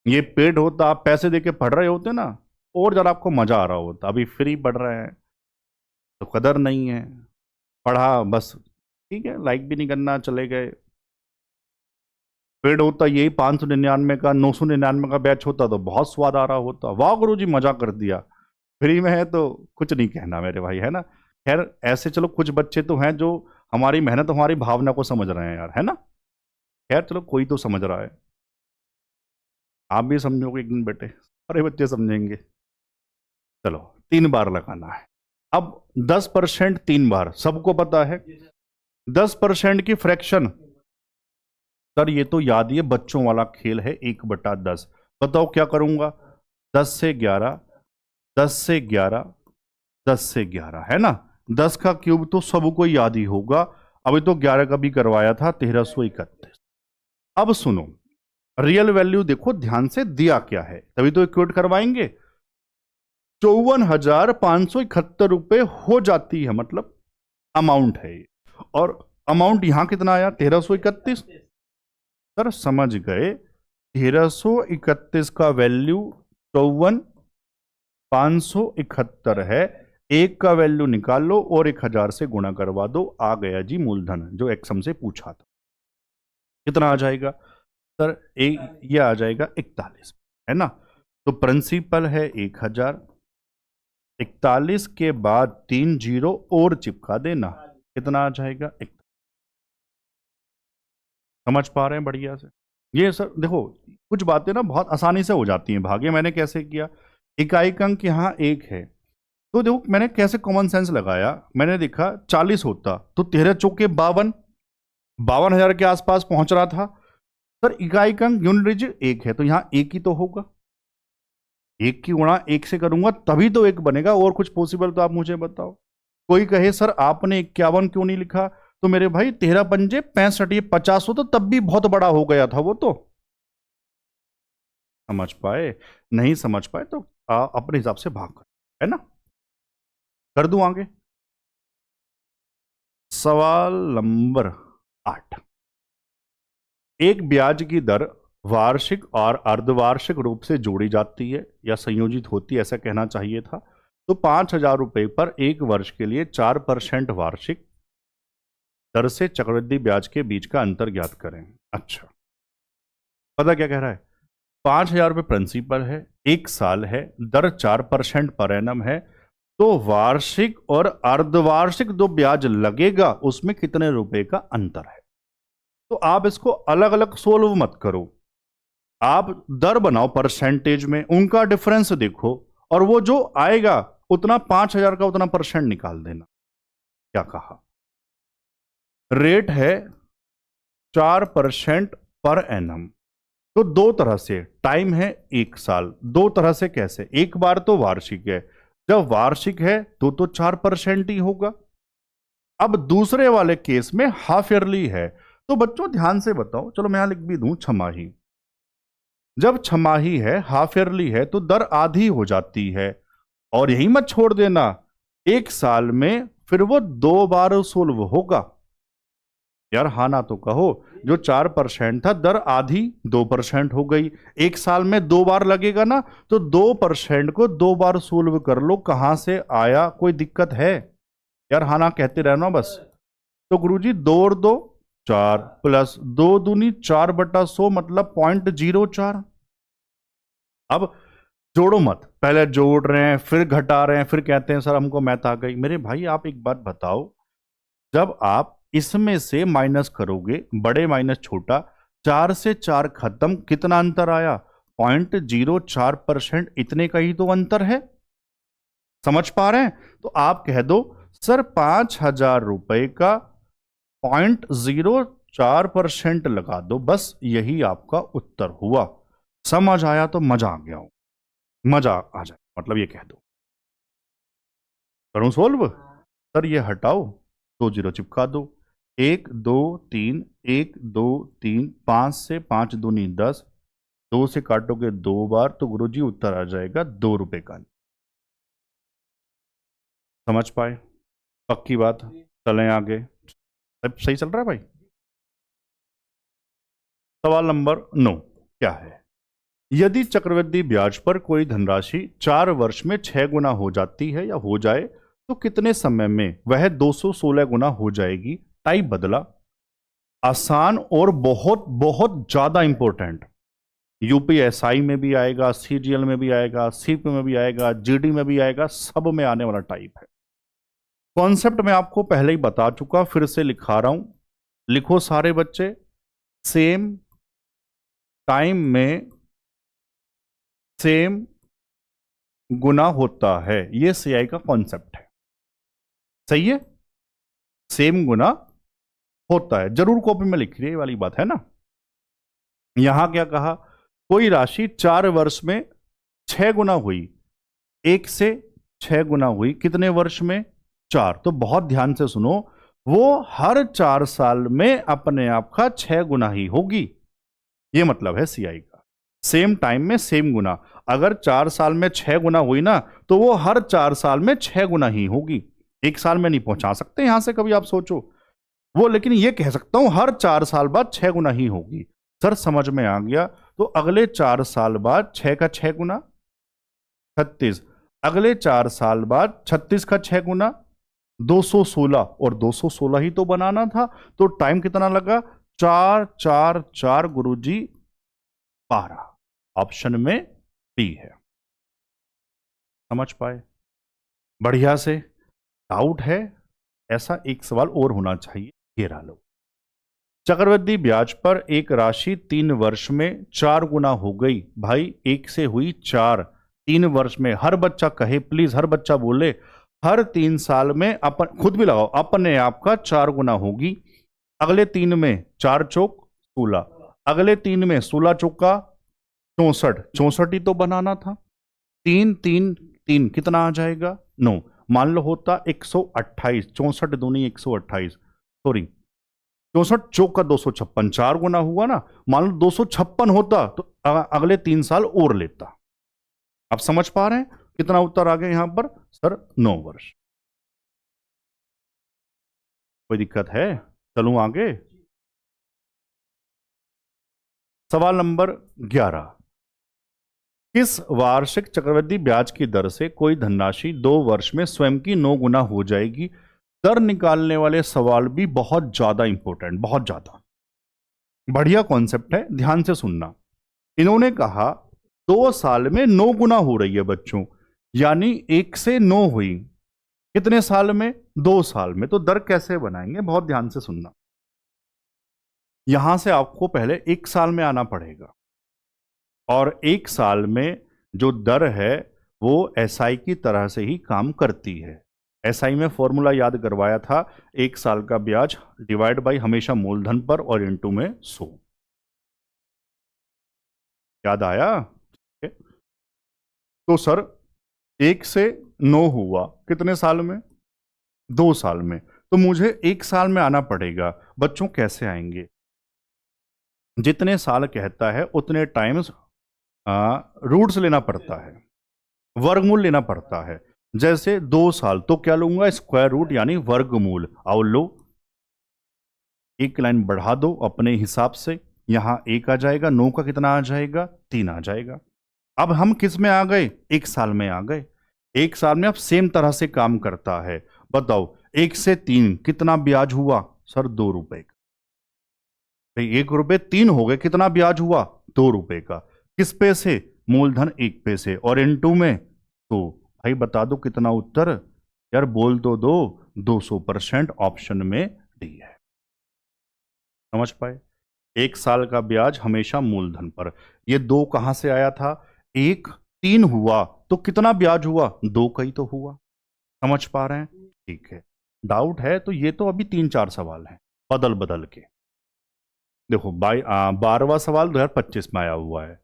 ये पेड होता, आप पैसे देके पढ़ रहे होते ना और जरा आपको मजा आ रहा होता। अभी फ्री पढ़ रहे हैं तो कदर नहीं है, पढ़ा बस ठीक है, लाइक भी नहीं करना, चले गए। पेड होता यही 599 का 999 का बैच होता तो बहुत स्वाद आ रहा होता। वाह गुरु जी मजा कर दिया। फ्री में है तो कुछ नहीं कहना मेरे भाई, है ना। खैर ऐसे चलो कुछ बच्चे तो हैं जो हमारी मेहनत हमारी भावना को समझ रहे हैं यार, है ना। खैर चलो कोई तो समझ रहा है, आप भी समझोगे एक दिन बेटे, सारे बच्चे समझेंगे। चलो 3 बार लगाना है। अब 10% 3 बार सबको पता है। 10% की फ्रैक्शन, सर ये तो याद ही है, बच्चों वाला खेल है, 1/10। बताओ क्या करूंगा? 10 से 11, 10 से 11, 10 से 11 है ना। 10 का क्यूब तो सबको याद ही होगा, अभी तो 11 का भी करवाया था, 1331। अब सुनो, रियल वैल्यू देखो ध्यान से दिया क्या है, तभी तो इक्वेट करवाएंगे। 54,571 रुपए हो जाती है, मतलब अमाउंट है ये। और अमाउंट यहां कितना आया? 1331। सर समझ गए, 1331 का वैल्यू 54,571 है। एक का वैल्यू निकाल लो और 1000 से गुणा करवा दो, आ गया जी मूलधन, जो एक्सम से पूछा था। कितना आ जाएगा सर? ये आ जाएगा 41, है ना। तो प्रिंसिपल है 1000, 41 के बाद 3 जीरो और चिपका देना, कितना आ जाएगा? 41। समझ पा रहे हैं बढ़िया से? ये सर देखो, कुछ बातें ना बहुत आसानी से हो जाती हैं। भाग्य मैंने कैसे किया, इकाई अंक यहाँ 1 है, तो देखो मैंने कैसे कॉमन सेंस लगाया। मैंने देखा 40 होता तो 13 चौके 52, 52,000 के आसपास पहुंच रहा था। सर इकाई अंक यूनिट डिजिट 1 है, तो यहां 1 ही तो होगा। 1 की गुणा 1 से करूंगा तभी तो 1 बनेगा, और कुछ पॉसिबल तो आप मुझे बताओ। कोई कहे सर आपने 51 क्यों नहीं लिखा, तो मेरे भाई 13 पंजे 65, ये 50 हो तो तब भी बहुत बड़ा हो गया था वो तो। समझ पाए? नहीं समझ पाए तो अपने हिसाब से भाग कर, है ना। कर दूं आगे। सवाल नंबर 8। एक ब्याज की दर वार्षिक और अर्धवार्षिक रूप से जोड़ी जाती है या संयोजित होती है, ऐसा कहना चाहिए था। तो 5,000 रुपए पर 1 वर्ष के लिए 4% वार्षिक दर से चक्रवृद्धि ब्याज के बीच का अंतर ज्ञात करें। अच्छा, पता क्या कह रहा है? 5,000 रुपये प्रिंसिपल है, 1 साल है, दर 4% पर एनम है, तो वार्षिक और अर्धवार्षिक जो ब्याज लगेगा उसमें कितने रुपए का अंतर है। तो आप इसको अलग अलग सोल्व मत करो, आप दर बनाओ परसेंटेज में, उनका डिफरेंस देखो, और वो जो आएगा उतना 5,000 का उतना परसेंट निकाल देना। क्या कहा? रेट है 4% पर एनम, तो दो तरह से, टाइम है 1 साल, दो तरह से कैसे? एक बार तो वार्षिक है, जब वार्षिक है तो 4% ही होगा। अब दूसरे वाले केस में हाफ ईयरली है, तो बच्चों ध्यान से बताओ, चलो मैं यहां लिख भी दूं छमाही। जब छमाही है, हाफ ईयरली है, तो दर आधी हो जाती है। और यही मत छोड़ देना, 1 साल में फिर वो 2 बार सोल्व होगा। यार हाँ ना तो कहो, जो 4% था दर आधी 2% हो गई, 1 साल में 2 बार लगेगा ना, तो 2% को 2 बार सोल्व कर लो, कहां से आया, कोई दिक्कत है? यार हाँ ना कहते रहना बस। तो गुरुजी 2 और 2 4 प्लस 2 दूनी 4/100 मतलब 0.04। अब जोड़ो मत, पहले जोड़ रहे हैं फिर घटा रहे हैं, फिर कहते हैं सर हमको मैथ आ गई। मेरे भाई आप एक बात बताओ, जब आप इसमें से माइनस करोगे, बड़े माइनस छोटा, 4 से 4 खत्म, कितना अंतर आया? 0.04%, इतने का ही तो अंतर है। समझ पा रहे हैं? तो आप कह दो सर 5,000 रुपए का 0.04% लगा दो, बस यही आपका उत्तर हुआ। समझ आया तो मजा आ गया हो, मजा आ जाए, मतलब ये कह दो। करूं सोल्व? सर ये हटाओ, 2 जीरो चिपका दो, 1 2 3, 1 2 3, 5 से 5 दूनी 10, 2 से काटोगे 2 बार, तो गुरुजी उत्तर आ जाएगा 2 रुपए का। समझ पाए? पक्की बात। चलें आगे, सब सही चल रहा है भाई। सवाल नंबर 9 क्या है? यदि चक्रवृद्धि ब्याज पर कोई धनराशि 4 वर्ष में 6 गुना हो जाती है या हो जाए, तो कितने समय में वह 216 गुना हो जाएगी? टाइप बदला। आसान और बहुत बहुत ज्यादा इंपॉर्टेंट। यूपीएसआई में भी आएगा, सीजीएल में भी आएगा, सीपी में भी आएगा, जीडी में भी आएगा, सब में आने वाला टाइप है। कॉन्सेप्ट मैं आपको पहले ही बता चुका, फिर से लिखा रहा हूं, लिखो सारे बच्चे। सेम टाइम में सेम गुना होता है, यह सीआई का कॉन्सेप्ट है। सही है? सेम गुना होता है, जरूर कॉपी में लिख रही है वाली बात है ना। यहां क्या कहा? कोई राशि 4 वर्ष में 6 गुना हुई, 1 से 6 गुना हुई कितने वर्ष में? 4। तो बहुत ध्यान से सुनो, वो हर 4 साल में अपने आप का 6 गुना ही होगी। ये मतलब है सीआई का, सेम टाइम में सेम गुना। अगर 4 साल में 6 गुना हुई ना, तो वो हर 4 साल में 6 गुना ही होगी। एक साल में नहीं पहुंचा सकते यहां से, कभी आप सोचो वो, लेकिन ये कह सकता हूं हर 4 साल बाद 6 गुना ही होगी। सर समझ में आ गया। तो अगले 4 साल बाद 6 का 6 गुना 36, अगले 4 साल बाद 36 का 6 गुना 216, और 216 ही तो बनाना था। तो टाइम कितना लगा? 4 4 4 गुरुजी 12। ऑप्शन में बी है। समझ पाए? बढ़िया से। डाउट है? ऐसा एक सवाल और होना चाहिए, ये रहा लो। चक्रवृद्धि ब्याज पर एक राशि 3 वर्ष में 4 गुना हो गई। भाई 1 से हुई 4, 3 वर्ष में। हर बच्चा कहे प्लीज, हर बच्चा बोले, हर 3 साल में अपन, खुद भी लगाओ, अपने आप का 4 गुना होगी। अगले 3 में 4 चौक 16, अगले 3 में 16 चौका 64, 64 ही तो बनाना था। 3 3 3 कितना आ जाएगा? 9। मान लो होता 128, 64 दूनी 128, सॉरी 64 चौक का 256, 4 गुना हुआ ना। मान लो 256 होता तो अगले 3 साल और लेता। आप समझ पा रहे हैं कितना उत्तर आ गया यहां पर? सर 9 वर्ष। कोई दिक्कत है? चलूं आगे। सवाल नंबर 11। किस वार्षिक चक्रवृद्धि ब्याज की दर से कोई धनराशि 2 वर्ष में स्वयं की 9 गुना हो जाएगी? दर निकालने वाले सवाल भी बहुत ज्यादा इंपॉर्टेंट, बहुत ज्यादा बढ़िया कॉन्सेप्ट है, ध्यान से सुनना। इन्होंने कहा 2 साल में 9 गुना हो रही है बच्चों, यानी 1 से 9 हुई कितने साल में? 2 साल में। तो दर कैसे बनाएंगे? बहुत ध्यान से सुनना। यहां से आपको पहले 1 साल में आना पड़ेगा, और 1 साल में जो दर है वो एसआई की तरह से ही काम करती है। एसआई में फॉर्मूला याद करवाया था, 1 साल का ब्याज डिवाइड बाई हमेशा मूलधन पर और इनटू में 100। याद आया? तो सर 1 से 9 हुआ कितने साल में? 2 साल में। तो मुझे 1 साल में आना पड़ेगा। बच्चों कैसे आएंगे? जितने साल कहता है उतने टाइम्स रूट्स लेना पड़ता है, वर्गमूल लेना पड़ता है। जैसे 2 साल तो क्या लूंगा? स्क्वायर रूट यानी वर्गमूल। आओ लो, एक लाइन बढ़ा दो अपने हिसाब से। यहां 1 आ जाएगा, 9 का कितना आ जाएगा? 3 आ जाएगा। अब हम किस में आ गए? 1 साल में आ गए। 1 साल में अब सेम तरह से काम करता है। बताओ 1 से 3 कितना ब्याज हुआ? सर 2 रुपए का। भाई 1 रुपए 3 हो गए, कितना ब्याज हुआ? 2 रुपए का। किस पे से? मूलधन 1 पे से, और इनटू में तो भाई बता दो कितना उत्तर? यार बोल तो दो, 200%। ऑप्शन में डी है। समझ पाए? 1 साल का ब्याज हमेशा मूलधन पर। ये 2 कहां से आया था? 1 3 हुआ तो कितना ब्याज हुआ? 2 का ही तो हुआ। समझ पा रहे हैं? ठीक है। डाउट है तो ये तो अभी 3-4 सवाल हैं बदल बदल के। देखो 12वां सवाल 2025 में आया हुआ है।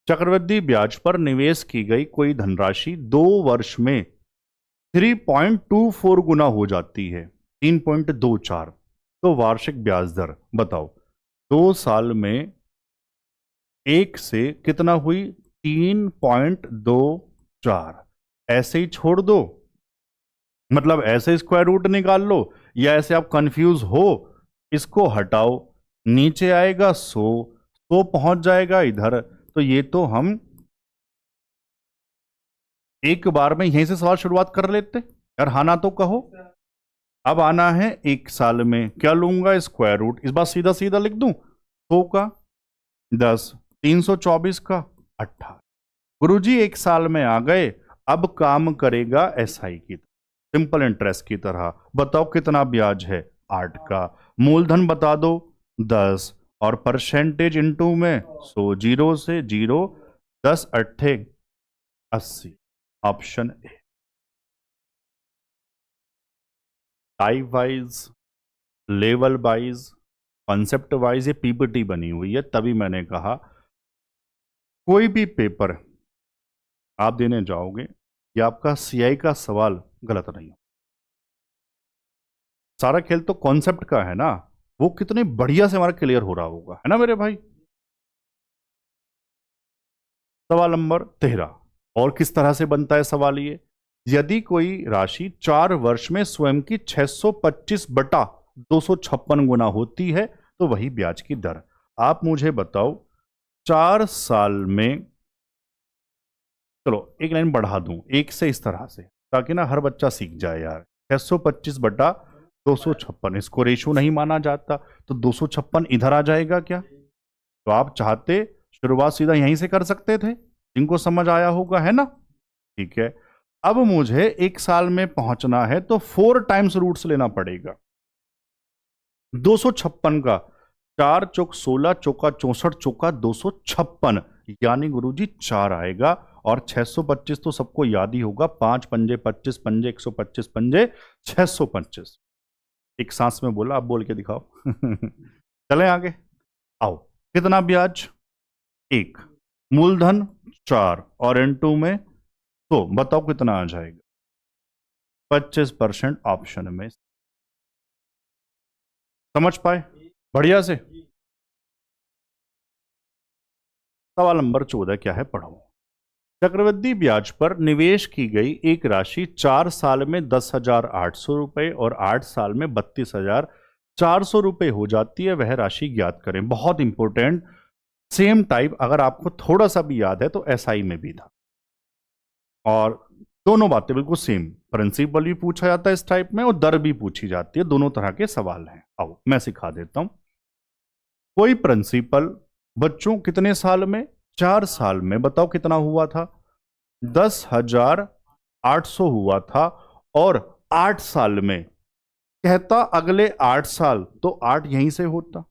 चक्रवृद्धि ब्याज पर निवेश की गई कोई धनराशि 2 वर्ष में 3.24 गुना हो जाती है, 3.24। तो वार्षिक ब्याज दर बताओ। 2 साल में 1 से कितना हुई? 3.24। ऐसे ही छोड़ दो, मतलब ऐसे स्क्वायर रूट निकाल लो, या ऐसे आप कंफ्यूज हो, इसको हटाओ, नीचे आएगा 100 पहुंच जाएगा इधर। तो ये तो हम एक बार में यहीं से सवाल शुरुआत कर लेते यार। हाँ ना तो कहो। अब आना है 1 साल में, क्या लूंगा? Square root. इस बार सीधा सीधा लिख दूं, 100 का 10, 324 का 18। गुरुजी 1 साल में आ गए। अब काम करेगा एसआई की, सिंपल इंटरेस्ट की तरह। बताओ कितना ब्याज है? 8 का। मूलधन बता दो 10, और परसेंटेज इनटू में 100, 0 से 0, 10 अट्ठे 80। Option A. Type wise, level wise, concept wise ये पीपीटी बनी हुई है, तभी मैंने कहा कोई भी पेपर आप देने जाओगे ये आपका सीआई का सवाल गलत नहीं हो। सारा खेल तो कॉन्सेप्ट का है ना, वो कितने बढ़िया से हमारा क्लियर हो रहा होगा, है ना मेरे भाई। सवाल नंबर 13, और किस तरह से बनता है सवाल ये। यदि कोई राशि 4 वर्ष में स्वयं की 625 बटा 256 गुना होती है तो वही ब्याज की दर। आप मुझे बताओ 4 साल में, चलो एक लाइन बढ़ा दूं एक से इस तरह से, ताकि ना हर बच्चा सीख जाए यार। 625 बटा 256, इसको रेशो नहीं माना जाता, तो 256 इधर आ जाएगा क्या। तो आप चाहते शुरुआत सीधा यहीं से कर सकते थे, इनको समझ आया होगा, है ना। ठीक है, अब मुझे 1 साल में पहुंचना है तो 4 टाइम्स रूट्स लेना पड़ेगा 256 का। 4 चौक 16, चौका 64, चौका 256, यानी गुरुजी 4 आएगा। और 625 तो सबको याद ही होगा, 5 पंजे 25 पंजे 125 पंजे 625। एक सांस में बोला, आप बोल के दिखाओ। चलें आगे, आओ। कितना ब्याज 1, मूलधन 4 और N2 में, तो बताओ कितना आ जाएगा। 25% ऑप्शन में। समझ पाए बढ़िया से। सवाल नंबर 14 क्या है, पढ़ो। चक्रवृद्धि ब्याज पर निवेश की गई एक राशि 4 साल में 10,800 रुपए और 8 साल में 32,400 रुपए हो जाती है, वह राशि ज्ञात करें। बहुत इंपॉर्टेंट, सेम टाइप अगर आपको थोड़ा सा भी याद है तो एसआई में भी था, और दोनों बातें बिल्कुल सेम। प्रिंसिपल भी पूछा जाता है इस टाइप में और दर भी पूछी जाती है, दोनों तरह के सवाल हैं। आओ मैं सिखा देता हूं। कोई प्रिंसिपल बच्चों कितने साल में, 4 साल में, बताओ कितना हुआ था, 10,800 हुआ था। और 8 साल में कहता अगले 8 साल, तो 8 यहीं से होता,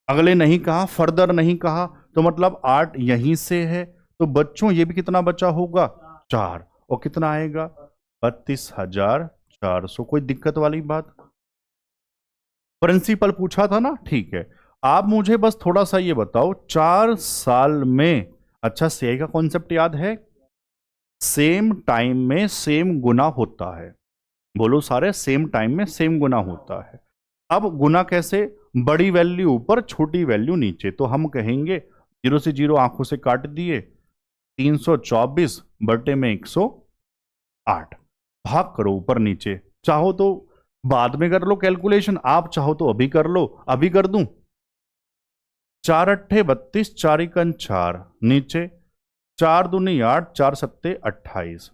अगले नहीं कहा, फर्दर नहीं कहा, तो मतलब 8 यहीं से है। तो बच्चों ये भी कितना बचा होगा, 4, और कितना आएगा 32,400। कोई दिक्कत वाली बात, प्रिंसिपल पूछा था ना, ठीक है। आप मुझे बस थोड़ा सा ये बताओ, 4 साल में, अच्छा सीआई का कॉन्सेप्ट याद है, सेम टाइम में सेम गुना होता है। बोलो सारे, सेम टाइम में सेम गुना होता है। अब गुना कैसे, बड़ी वैल्यू ऊपर छोटी वैल्यू नीचे, तो हम कहेंगे 0 से 0 आंखों से काट दिए, 324 बटे में 108, भाग करो ऊपर नीचे। चाहो तो बाद में कर लो कैलकुलेशन, आप चाहो तो अभी कर लो, अभी कर दूं। 4 अट्ठे 32, 4 एकन 4, नीचे 4 दूनी 8, 4 सत्ते 28,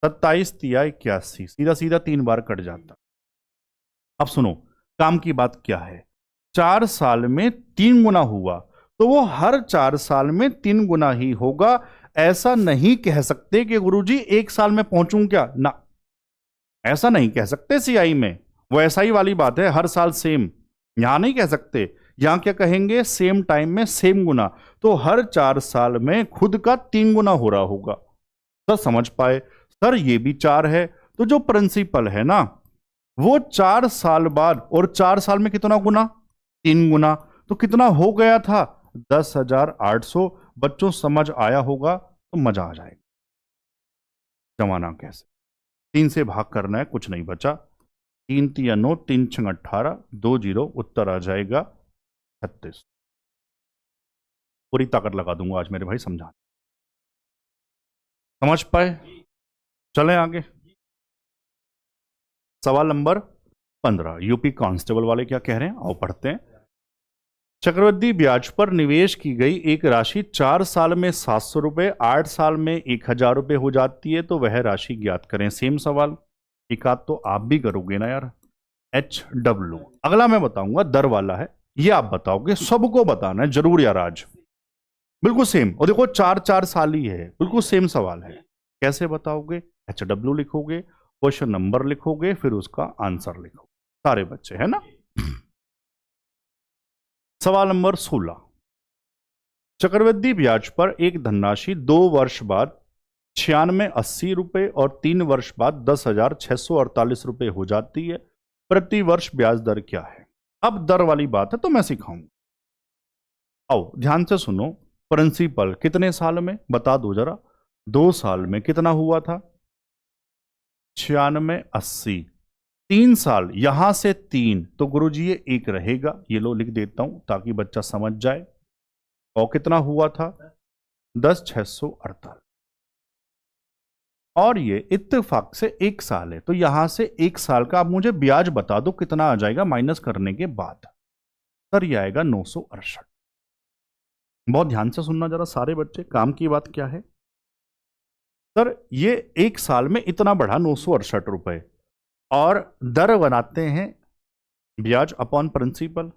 27 तिया 81, सीधा सीधा 3 बार कट जाता। अब सुनो काम की बात क्या है, 4 साल में 3 गुना हुआ, तो वो हर 4 साल में 3 गुना ही होगा। ऐसा नहीं कह सकते कि गुरुजी 1 साल में पहुंचूं क्या, ना, ऐसा नहीं कह सकते सीआई में। वो ऐसा ही वाली बात है, हर साल सेम, यहां नहीं कह सकते। यहां क्या कहेंगे, सेम टाइम में सेम गुना, तो हर 4 साल में खुद का 3 गुना हो रहा होगा। सर समझ पाए, सर ये भी 4 है, तो जो प्रिंसिपल है ना, वो 4 साल बाद, और 4 साल में कितना गुना, 3 गुना, तो कितना हो गया था 10,800। बच्चों समझ आया होगा तो मजा आ जाएगा। जमाना कैसे, 3 से भाग करना है, कुछ नहीं बचा, 3 तिया 9, 3 छंग 18, 2 0, उत्तर आ जाएगा 36। पूरी ताकत लगा दूंगा आज मेरे भाई समझा, समझ पाए। चलें आगे, सवाल नंबर 15, यूपी कांस्टेबल वाले क्या कह रहे हैं, आओ पढ़ते हैं। चक्रवृद्धि ब्याज पर निवेश की गई एक राशि 4 साल में 700 रुपए, 8 साल में 1,000 रुपए हो जाती है, तो वह राशि ज्ञात करें। सेम सवाल, एक आध तो आप भी करोगे ना यार। HW, अगला मैं बताऊंगा दर वाला है, ये आप बताओगे, सबको बताना है जरूर यार आज, बिल्कुल सेम। और देखो 4 साल ही है, बिल्कुल सेम सवाल है। कैसे बताओगे, HW लिखोगे, क्वेश्चन नंबर लिखोगे, फिर उसका आंसर लिखोगे, सारे बच्चे, है ना। सवाल नंबर 16, चक्रवृद्धि ब्याज पर एक धनराशि 2 वर्ष बाद 9680 रुपए और 3 वर्ष बाद 10,648 रुपए हो जाती है, प्रति वर्ष ब्याज दर क्या है। अब दर वाली बात है तो मैं सिखाऊंगा, आओ ध्यान से सुनो। प्रिंसिपल कितने साल में बता दो जरा, 2 साल में कितना हुआ था? 96, 80। 3 साल, यहां से 3, तो गुरुजी ये 1 रहेगा, ये लो लिख देता हूं ताकि बच्चा समझ जाए। और कितना हुआ था? 10, 648। और ये इत्तेफाक से 1 साल है, तो यहां से 1 साल का आप मुझे ब्याज बता दो कितना आ जाएगा माइनस करने के बाद। सर ये आएगा 968। बहुत ध्यान से सुनना जरा सारे बच्चे, काम की बात क्या है। सर ये 1 साल में इतना बढ़ा 968 रुपए, और दर बनाते हैं ब्याज अपॉन प्रिंसिपल।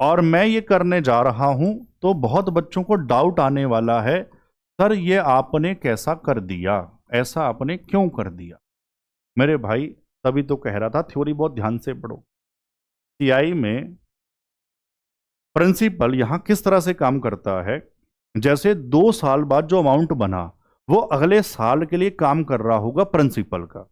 और मैं ये करने जा रहा हूं तो बहुत बच्चों को डाउट आने वाला है, सर ये आपने कैसा कर दिया, ऐसा आपने क्यों कर दिया। मेरे भाई तभी तो कह रहा था थ्योरी बहुत ध्यान से पढ़ो। सीआई में प्रिंसिपल यहां किस तरह से काम करता है, जैसे 2 साल बाद जो अमाउंट बना वो अगले साल के लिए काम कर रहा होगा प्रिंसिपल का।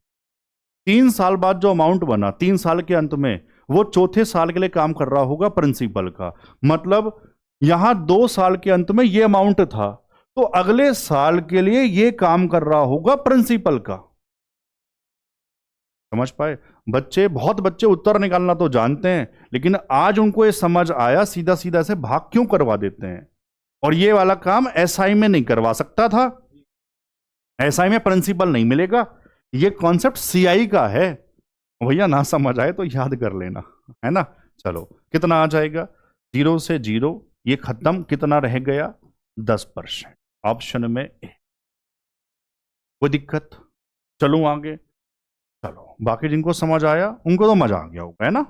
3 साल बाद जो अमाउंट बना 3 साल के अंत में वो चौथे साल के लिए काम कर रहा होगा प्रिंसिपल का। मतलब यहां 2 साल के अंत में ये अमाउंट था, तो अगले साल के लिए ये काम कर रहा होगा प्रिंसिपल का। समझ पाए बच्चे? बहुत बच्चे उत्तर निकालना तो जानते हैं, लेकिन आज उनको ये समझ आया सीधा सीधा से भाग क्यों करवा देते हैं। और ये वाला काम एसआई में नहीं करवा सकता था, एसआई में प्रिंसिपल नहीं मिलेगा, ये कॉन्सेप्ट सीआई का है। भैया ना समझ आए तो याद कर लेना, है ना। चलो कितना आ जाएगा? 0 से 0 ये खत्म, कितना रह गया? 10%। ऑप्शन में ए। कोई दिक्कत? चलूं आगे? चलो बाकी जिनको समझ आया उनको तो मजा आ गया होगा, है ना।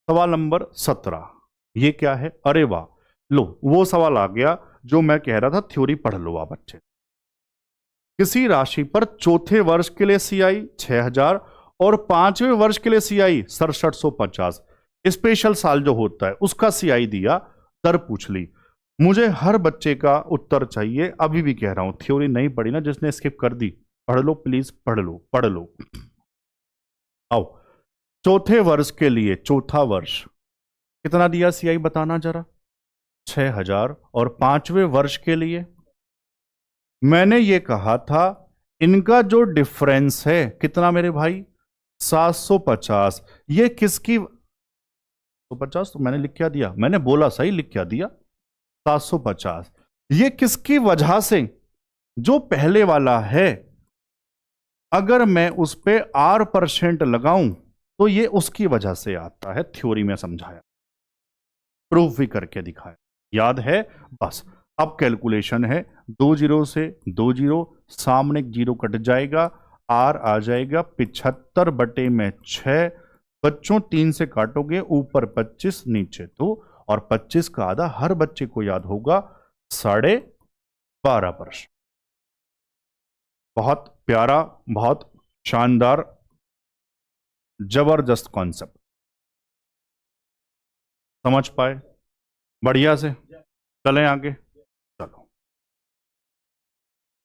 सवाल नंबर 17, ये क्या है? अरे वाह, लो वो सवाल आ गया जो मैं कह रहा था, थ्योरी पढ़ लो आप अच्छे। किसी राशि पर चौथे वर्ष के लिए सीआई 6000 और 5वें वर्ष के लिए सीआई 6750, स्पेशल साल जो होता है उसका सीआई दिया, दर पूछ ली। मुझे हर बच्चे का उत्तर चाहिए, अभी भी कह रहा हूं, थ्योरी नहीं पढ़ी ना जिसने स्किप कर दी, पढ़ लो प्लीज, पढ़ लो पढ़ लो। आओ, चौथे वर्ष के लिए, चौथा वर्ष कितना दिया सीआई बताना जरा? 6000। और 5वें वर्ष के लिए मैंने ये कहा था इनका जो डिफरेंस है कितना मेरे भाई? 750। ये किसकी? 750 तो मैंने लिख क्या दिया? मैंने बोला सही, लिख क्या दिया? 750। ये किसकी वजह से? जो पहले वाला है, अगर मैं उस पे R% लगाऊं तो ये उसकी वजह से आता है। थ्योरी में समझाया, प्रूफ भी करके दिखाया, याद है? बस अब कैलकुलेशन है, 2 0 से 2 0, सामने 0 कट जाएगा, R आ जाएगा 75/6। बच्चों 3 से काटोगे, ऊपर 25 नीचे 2, और 25 का आधा हर बच्चे को याद होगा 12.5%। बहुत प्यारा, बहुत शानदार, जबरदस्त कॉन्सेप्ट। समझ पाए? बढ़िया से चलें आगे। चलो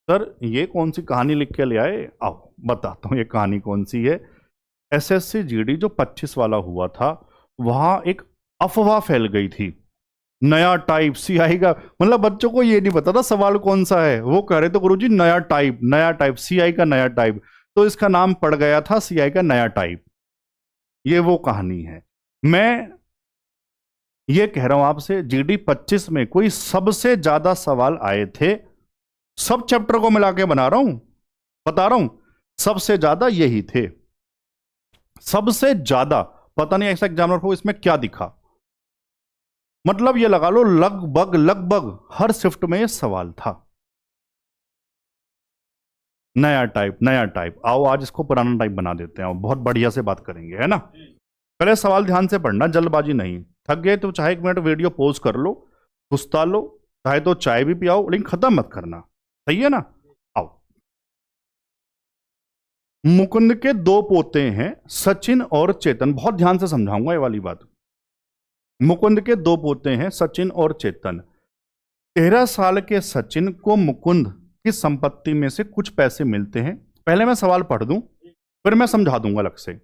सर ये कौन सी कहानी लिख के ले आए? आओ बताता हूं ये कहानी कौन सी है। एसएससी जीडी जो 25 वाला हुआ था, वहां एक अफवाह फैल गई थी, नया टाइप सीआई का। मतलब बच्चों को ये नहीं पता था सवाल कौन सा है, वो कह रहे थे गुरुजी नया टाइप, नया टाइप, सीआई का नया टाइप, तो इसका नाम पड़ गया था सीआई का नया टाइप। ये वो कहानी है। मैं ये कह रहा हूं आपसे, जीडी 25 में कोई सबसे ज्यादा सवाल आए थे, सब चैप्टर को मिला के बना रहा हूं, बता रहा हूं, सबसे ज्यादा यही थे, सबसे ज्यादा। पता नहीं ऐसा एग्जामिनर को इसमें क्या दिखा, मतलब ये लगा लो लगभग लगभग हर शिफ्ट में ये सवाल था, नया टाइप नया टाइप। आओ आज इसको पुराना टाइप बना देते हैं, बहुत बढ़िया से बात करेंगे, है ना। पहले सवाल ध्यान से पढ़ना, जल्दबाजी नहीं। थक गए तो चाहे 1 मिनट वीडियो पॉज कर लो, सुस्ता लो, चाहे तो चाय भी पियाओ, लेकिन खत्म मत करना, सही है ना। आओ, मुकुंद के 2 पोते हैं, सचिन और चेतन। बहुत ध्यान से समझाऊंगा ये वाली बात। मुकुंद के 2 पोते हैं, सचिन और चेतन। 13 साल के सचिन को मुकुंद की संपत्ति में से कुछ पैसे मिलते हैं। पहले मैं सवाल पढ़ दूं, फिर मैं समझा दूंगा अलग से।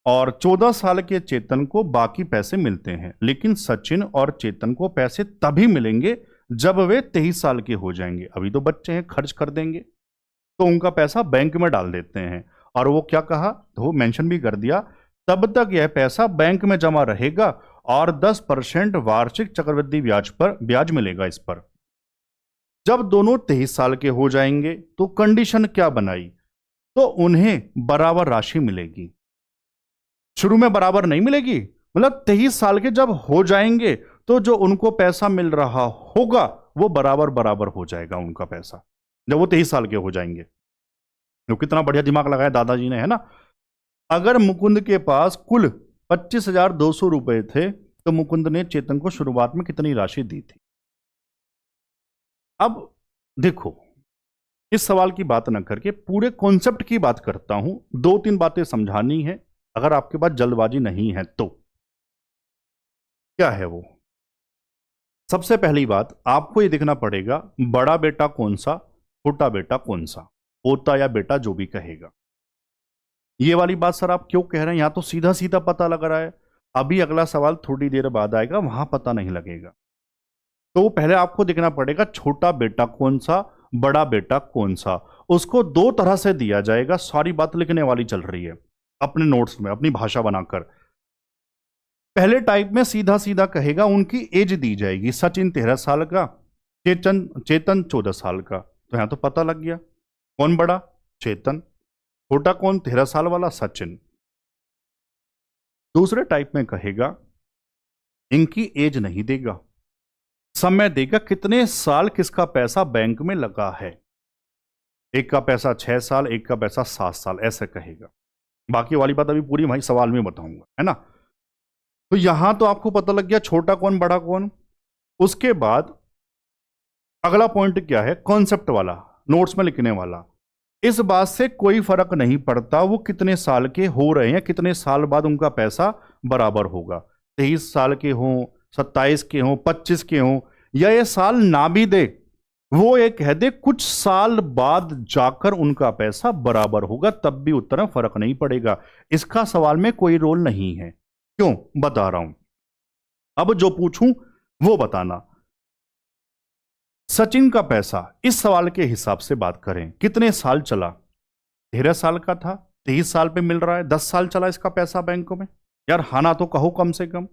और 14 साल के चेतन को बाकी पैसे मिलते हैं, लेकिन सचिन और चेतन को पैसे तभी मिलेंगे जब वे 23 साल के हो जाएंगे, अभी तो बच्चे हैं, खर्च कर देंगे, तो उनका पैसा बैंक में डाल देते हैं। और वो क्या कहा, तो वो मेंशन भी कर दिया, तब तक यह पैसा बैंक में जमा रहेगा और 10% वार्षिक चक्रवृद्धि ब्याज पर ब्याज मिलेगा इस पर। जब दोनों 23 साल के हो जाएंगे तो कंडीशन क्या बनाई, तो उन्हें बराबर राशि मिलेगी। शुरू में बराबर नहीं मिलेगी, मतलब 23 साल के जब हो जाएंगे तो जो उनको पैसा मिल रहा होगा वो बराबर बराबर हो जाएगा उनका पैसा, जब वो 23 साल के हो जाएंगे। तो कितना बढ़िया दिमाग लगाया दादाजी ने, है ना। अगर मुकुंद के पास कुल 25,200 रुपए थे तो मुकुंद ने चेतन को शुरुआत में कितनी राशि दी थी। अब देखो, इस सवाल की बात न करके पूरे कॉन्सेप्ट की बात करता हूं, 2-3 बातें समझानी है, अगर आपके पास जल्दबाजी नहीं है तो। क्या है वो, सबसे पहली बात आपको यह देखना पड़ेगा बड़ा बेटा कौन सा, छोटा बेटा कौन सा, पोता या बेटा जो भी कहेगा। ये वाली बात सर आप क्यों कह रहे हैं, यहां तो सीधा सीधा पता लग रहा है, अभी अगला सवाल थोड़ी देर बाद आएगा, वहां पता नहीं लगेगा। तो पहले आपको देखना पड़ेगा छोटा बेटा कौन सा, बड़ा बेटा कौन सा। उसको 2 तरह से दिया जाएगा, सारी बात लिखने वाली चल रही है अपने नोट्स में अपनी भाषा बनाकर। पहले टाइप में सीधा सीधा कहेगा, उनकी एज दी जाएगी, सचिन 13 साल का, चेतन 14 साल का। तो यहां तो पता लग गया कौन बड़ा, चेतन, छोटा कौन, 13 साल वाला सचिन। दूसरे टाइप में कहेगा इनकी एज नहीं देगा, समय देगा, कितने साल किसका पैसा बैंक में लगा है। एक का पैसा 6 साल, एक का पैसा 7 साल, ऐसे कहेगा। बाकी वाली बात अभी पूरी भाई सवाल में बताऊंगा, है ना। तो यहां तो आपको पता लग गया छोटा कौन बड़ा कौन। उसके बाद अगला पॉइंट क्या है, कॉन्सेप्ट वाला, नोट्स में लिखने वाला। इस बात से कोई फर्क नहीं पड़ता वो कितने साल के हो रहे हैं, कितने साल बाद उनका पैसा बराबर होगा। 23 साल के हों, 27 के हों, 25 के हों, या ये साल ना भी दे, वो ये कह दे कुछ साल बाद जाकर उनका पैसा बराबर होगा, तब भी उत्तर में फर्क नहीं पड़ेगा। इसका सवाल में कोई रोल नहीं है। क्यों, बता रहा हूं। अब जो पूछूं वो बताना। सचिन का पैसा इस सवाल के हिसाब से बात करें, कितने साल चला, 13 साल का था, 23 साल पे मिल रहा है, 10 साल चला इसका पैसा बैंकों में, यार हाना तो कहो कम से कम।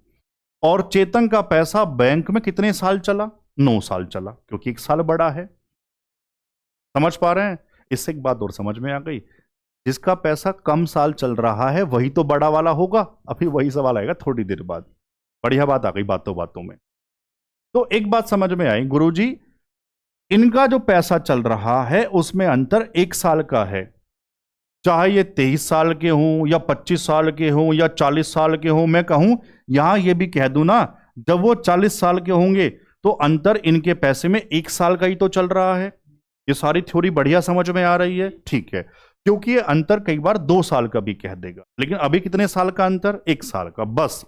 और चेतन का पैसा बैंक में कितने साल चला, 9 साल चला, क्योंकि 1 साल बड़ा है। समझ पा रहे हैं। इससे एक बात और समझ में आ गई, जिसका पैसा कम साल चल रहा है वही तो बड़ा वाला होगा। अभी वही सवाल आएगा थोड़ी देर बाद, बढ़िया बात आ गई बातों बातों में। तो एक बात समझ में आई, गुरुजी इनका जो पैसा चल रहा है उसमें अंतर 1 साल का है, चाहे ये 23 साल के हों या 25 साल के हों या 40 साल के हों। मैं कहूं यहां ये भी कह दूं ना, जब वो 40 साल के होंगे तो अंतर इनके पैसे में 1 साल का ही तो चल रहा है। ये सारी थ्योरी बढ़िया समझ में आ रही है, ठीक है। क्योंकि ये अंतर कई बार 2 साल का भी कह देगा, लेकिन अभी कितने साल का अंतर, 1 साल का। बस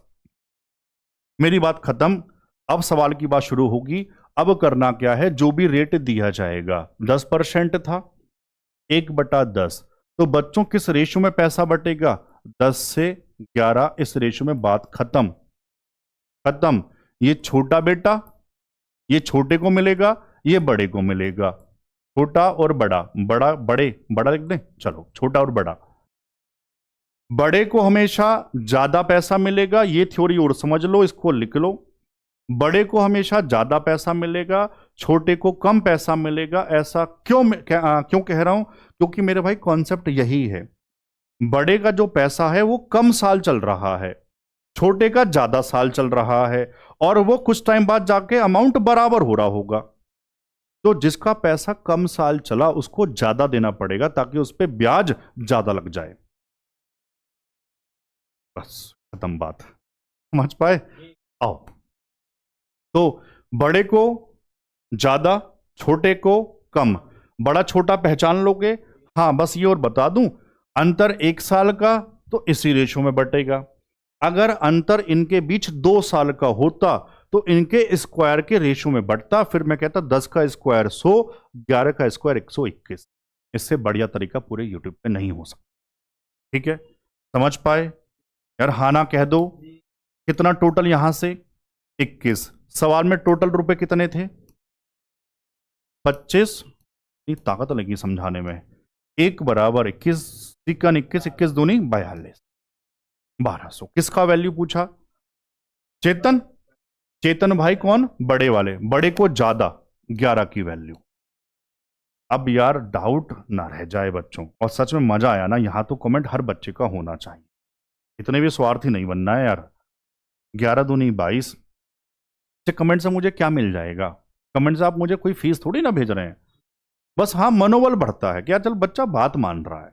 मेरी बात खत्म। अब सवाल की बात शुरू होगी। अब करना क्या है, जो भी रेट दिया जाएगा 10% था, 1/10, तो बच्चों किस रेशो में पैसा बटेगा, 10 से 11, इस रेशो में बात खत्म। खत्म। ये छोटा बेटा, ये छोटे को मिलेगा, ये बड़े को मिलेगा। छोटा और बड़ा, बड़ा बड़े, बड़ा लिख दें, चलो छोटा और बड़ा। बड़े को हमेशा ज्यादा पैसा मिलेगा, ये थ्योरी और समझ लो, इसको लिख लो। बड़े को हमेशा ज्यादा पैसा मिलेगा, छोटे को कम पैसा मिलेगा। ऐसा क्यों कह रहा हूं, क्योंकि मेरे भाई कॉन्सेप्ट यही है। बड़े का जो पैसा है वो कम साल चल रहा है, छोटे का ज्यादा साल चल रहा है, और वो कुछ टाइम बाद जाके अमाउंट बराबर हो रहा होगा। तो जिसका पैसा कम साल चला उसको ज्यादा देना पड़ेगा ताकि उस पर ब्याज ज्यादा लग जाए। बस खत्म बात, समझ पाए। आओ, तो बड़े को ज्यादा, छोटे को कम। बड़ा छोटा पहचान लोगे। हाँ, बस ये और बता दूं, अंतर 1 साल का तो इसी रेशो में बटेगा। अगर अंतर इनके बीच 2 साल का होता तो इनके स्क्वायर के रेशो में बढ़ता। फिर मैं कहता 10 का स्क्वायर 100, 11 का स्क्वायर 121। इससे बढ़िया तरीका पूरे यूट्यूब पे नहीं हो सकता। ठीक है, समझ पाए यार। हाना कह दो। कितना टोटल यहां से, 21। सवाल में टोटल रुपए कितने थे, 25, ताकत लगी समझाने में, 1 बराबर 21, तिक्का 21, 21 दूनी 42, 1200। किसका वैल्यू पूछा? चेतन। चेतन भाई कौन? बड़े वाले, बड़े को ज्यादा 11 की वैल्यू। अब यार डाउट ना रह जाए बच्चों, और सच में मजा आया ना, यहां तो कमेंट हर बच्चे का होना चाहिए, इतने भी स्वार्थी नहीं बनना है यार। 11 दूनी 22, कमेंट से मुझे क्या मिल जाएगा? कमेंट से आप मुझे कोई फीस थोड़ी ना भेज रहे हैं, बस हाँ मनोबल बढ़ता है, क्या चल बच्चा बात मान रहा है।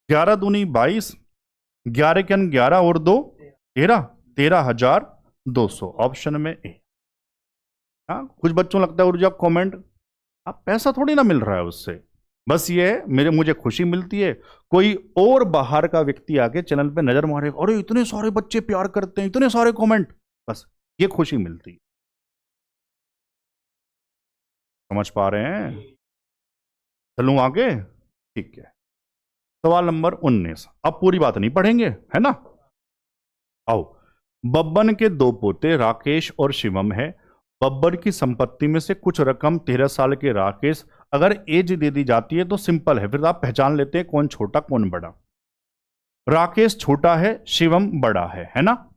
11 दूनी 22, 11 के 11 और 2 13, 13,200, ऑप्शन में ए। हाँ, कुछ बच्चों लगता है ऊर्जा कमेंट, आप पैसा थोड़ी ना मिल रहा है उससे, बस ये मुझे खुशी मिलती है, कोई और बाहर का व्यक्ति आके चैनल पे नजर मारे, अरे इतने सारे बच्चे प्यार करते हैं, इतने सारे कमेंट, बस ये खुशी मिलती है। समझ पा रहे हैं? चलूं आगे? ठीक है, सवाल नंबर 19। अब पूरी बात नहीं पढ़ेंगे, है ना? आओ। बब्बन के 2 पोते राकेश और शिवम है। बब्बर की संपत्ति में से कुछ रकम 13 साल के राकेश, अगर एज दे दी जाती है तो सिंपल है, फिर आप पहचान लेते हैं कौन छोटा कौन बड़ा। राकेश छोटा है, शिवम बड़ा है ना?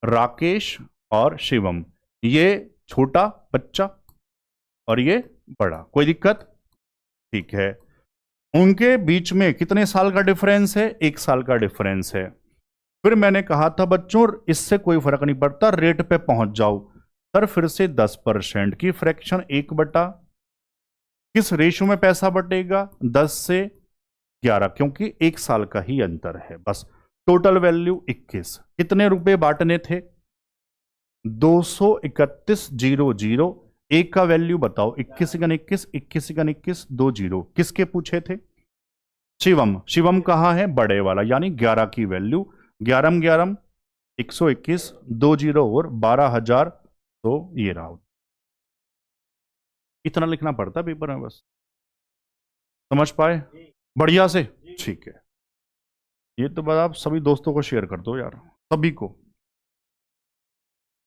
राकेश और शिवम, ये छोटा बच्चा और ये बड़ा, कोई दिक्कत? ठीक है। उनके बीच में कितने साल का डिफरेंस है? 1 साल का डिफरेंस है। फिर मैंने कहा था बच्चों इससे कोई फर्क नहीं पड़ता, रेट पे पहुंच जाओ। सर फिर से 10% की फ्रैक्शन 1 बटा, किस रेशो में पैसा बटेगा? 10 से 11, क्योंकि 1 साल का ही अंतर है बस। टोटल वैल्यू 21, कितने रुपए बांटने थे? 231,000। एक का वैल्यू बताओ, 21 × 21, 21 × 21, 2 0। किसके पूछे थे? शिवम। शिवम कहां है? बड़े वाला, यानी 11 की वैल्यू, 11 11 121, 2 0 और 12,000, तो ये रहा। इतना लिखना पड़ता पेपर में बस, समझ पाए? बढ़िया से? ठीक है, ये तो बस आप सभी दोस्तों को शेयर कर दो यार, सभी को।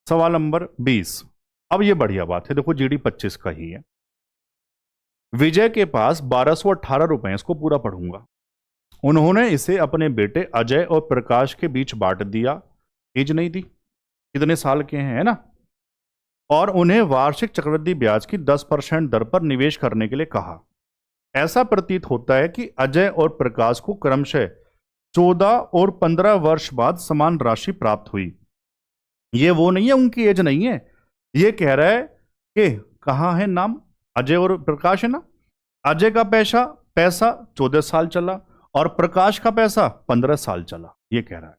सवाल नंबर 20। अब ये बढ़िया बात है, देखो जीडी 25 का ही है। विजय के पास 1218 रुपए, इसको पूरा पढ़ूंगा। उन्होंने इसे अपने बेटे अजय और प्रकाश के बीच बांट दिया, एज नहीं दी, कितने साल के हैं, है ना? और उन्हें वार्षिक चक्रवृद्धि ब्याज की 10% दर पर निवेश करने के लिए कहा। ऐसा प्रतीत होता है कि अजय और प्रकाश को क्रमशः 14 और 15 वर्ष बाद समान राशि प्राप्त हुई। ये वो नहीं है, उनकी एज नहीं है, ये कह रहा है कि कहां है नाम, अजय और प्रकाश है ना? अजय का पैसा 14 साल चला और प्रकाश का पैसा 15 साल चला। ये कह रहा है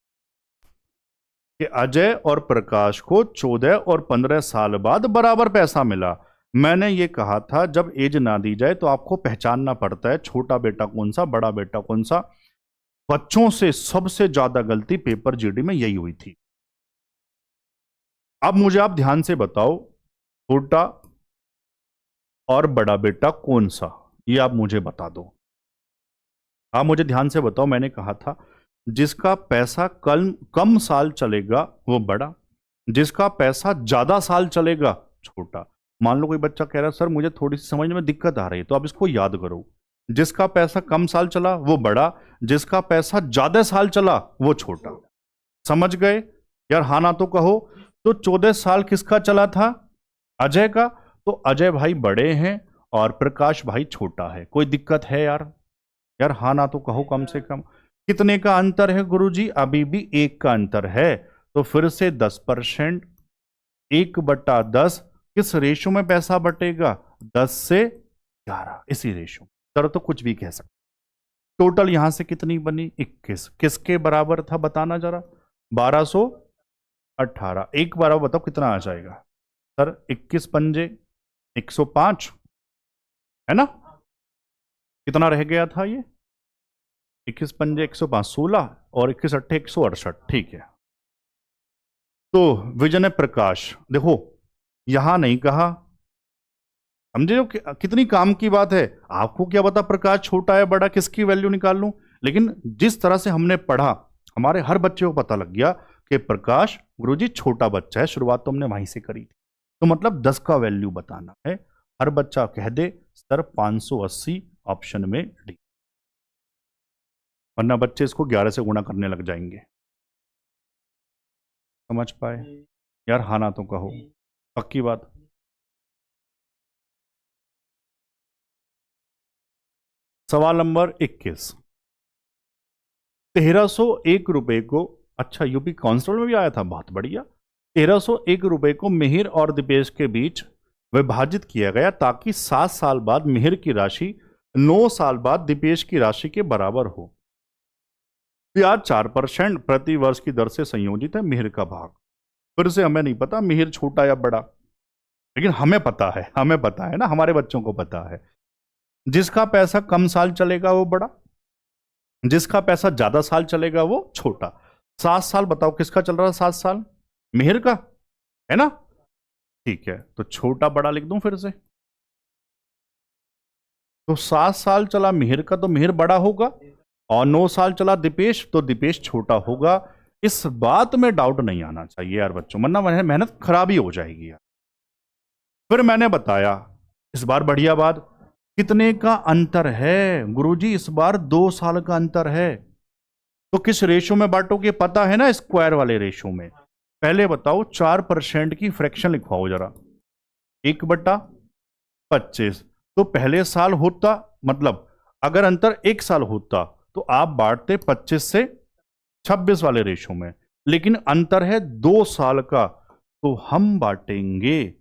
कि अजय और प्रकाश को 14 और 15 साल बाद बराबर पैसा मिला। मैंने ये कहा था जब एज ना दी जाए तो आपको पहचानना पड़ता है छोटा बेटा कौन सा, बड़ा बेटा कौन सा। बच्चों से सबसे ज्यादा गलती पेपर जीडी में यही हुई थी। अब मुझे आप ध्यान से बताओ, छोटा और बड़ा बेटा कौन सा, ये आप मुझे बता दो। आप मुझे ध्यान से बताओ, मैंने कहा था जिसका पैसा कम साल चलेगा वो बड़ा, जिसका पैसा ज्यादा साल चलेगा छोटा। मान लो कोई बच्चा कह रहा है सर मुझे थोड़ी सी समझने में दिक्कत आ रही है, तो आप इसको याद करो, जिसका पैसा कम साल चला वो बड़ा, जिसका पैसा ज्यादा साल चला वो छोटा। समझ गए यार? हाँ ना तो कहो। तो 14 साल किसका चला था? अजय का। तो अजय भाई बड़े हैं और प्रकाश भाई छोटा है, कोई दिक्कत है यार? यार हाँ ना तो कहो कम से कम। कितने का अंतर है गुरुजी? अभी भी 1 का अंतर है। तो फिर से 10%, 1/10, किस रेशो में पैसा बटेगा? 10 से 11, इसी रेशो। सर तो कुछ भी कह सकते। टोटल यहां से कितनी बनी? 21। किसके बराबर था बताना जरा? 1218। एक बार बताओ कितना आ जाएगा? सर 21 पंजे 105, है ना? कितना रह गया था ये? 21 पंजे 105, 16 और 21 अट्ठे 168। ठीक है। तो विजय प्रकाश, देखो यहां नहीं कहा, समझे हो कितनी काम की बात है। आपको क्या पता प्रकाश छोटा है बड़ा, किसकी वैल्यू निकाल लूं, लेकिन जिस तरह से हमने पढ़ा हमारे हर बच्चे को पता लग गया कि प्रकाश गुरुजी छोटा बच्चा है। शुरुआत तो हमने वहीं से करी थी। तो मतलब 10 का वैल्यू बताना है हर बच्चा कह दे सर 580 ऑप्शन में डी, वरना बच्चे इसको 11 से गुणा करने लग जाएंगे। समझ पाए यार? हाँ ना तो कहो, पक्की बात। सवाल नंबर 21, 1301 रुपए को, अच्छा यूपी कांस्टेबल में भी आया था, बहुत बढ़िया। 1301 रुपए को मिहिर और दीपेश के बीच विभाजित किया गया ताकि 7 साल बाद मिहिर की राशि 9 साल बाद दीपेश की राशि के बराबर हो। ब्याज 4% प्रति वर्ष की दर से संयोजित है। मिहिर का भाग, फिर से हमें नहीं पता मिहिर छोटा या बड़ा, लेकिन हमें पता है, हमें पता है ना, हमारे बच्चों को पता है। जिसका पैसा कम साल चलेगा वो बड़ा, जिसका पैसा ज्यादा साल चलेगा वो छोटा। 7 साल बताओ किसका चल रहा है? 7 साल मिहिर का है ना, ठीक है, तो छोटा बड़ा लिख दूं फिर से। तो 7 साल चला मिहिर का तो मिहिर बड़ा होगा, और 9 साल चला दीपेश तो दीपेश छोटा होगा। इस बात में डाउट नहीं आना चाहिए यार बच्चों, वरना मेहनत खराब ही हो जाएगी यार। फिर मैंने बताया इस बार बढ़िया बात, कितने का अंतर है गुरुजी? इस बार 2 साल का अंतर है। तो किस रेशो में बांटोगे? पता है ना, स्क्वायर वाले रेशो में। पहले बताओ 4% की फ्रैक्शन लिखवाओ जरा, 1/25। तो पहले साल होता, मतलब अगर अंतर 1 साल होता तो आप बांटते 25 से 26 वाले रेशो में, लेकिन अंतर है 2 साल का, तो हम बांटेंगे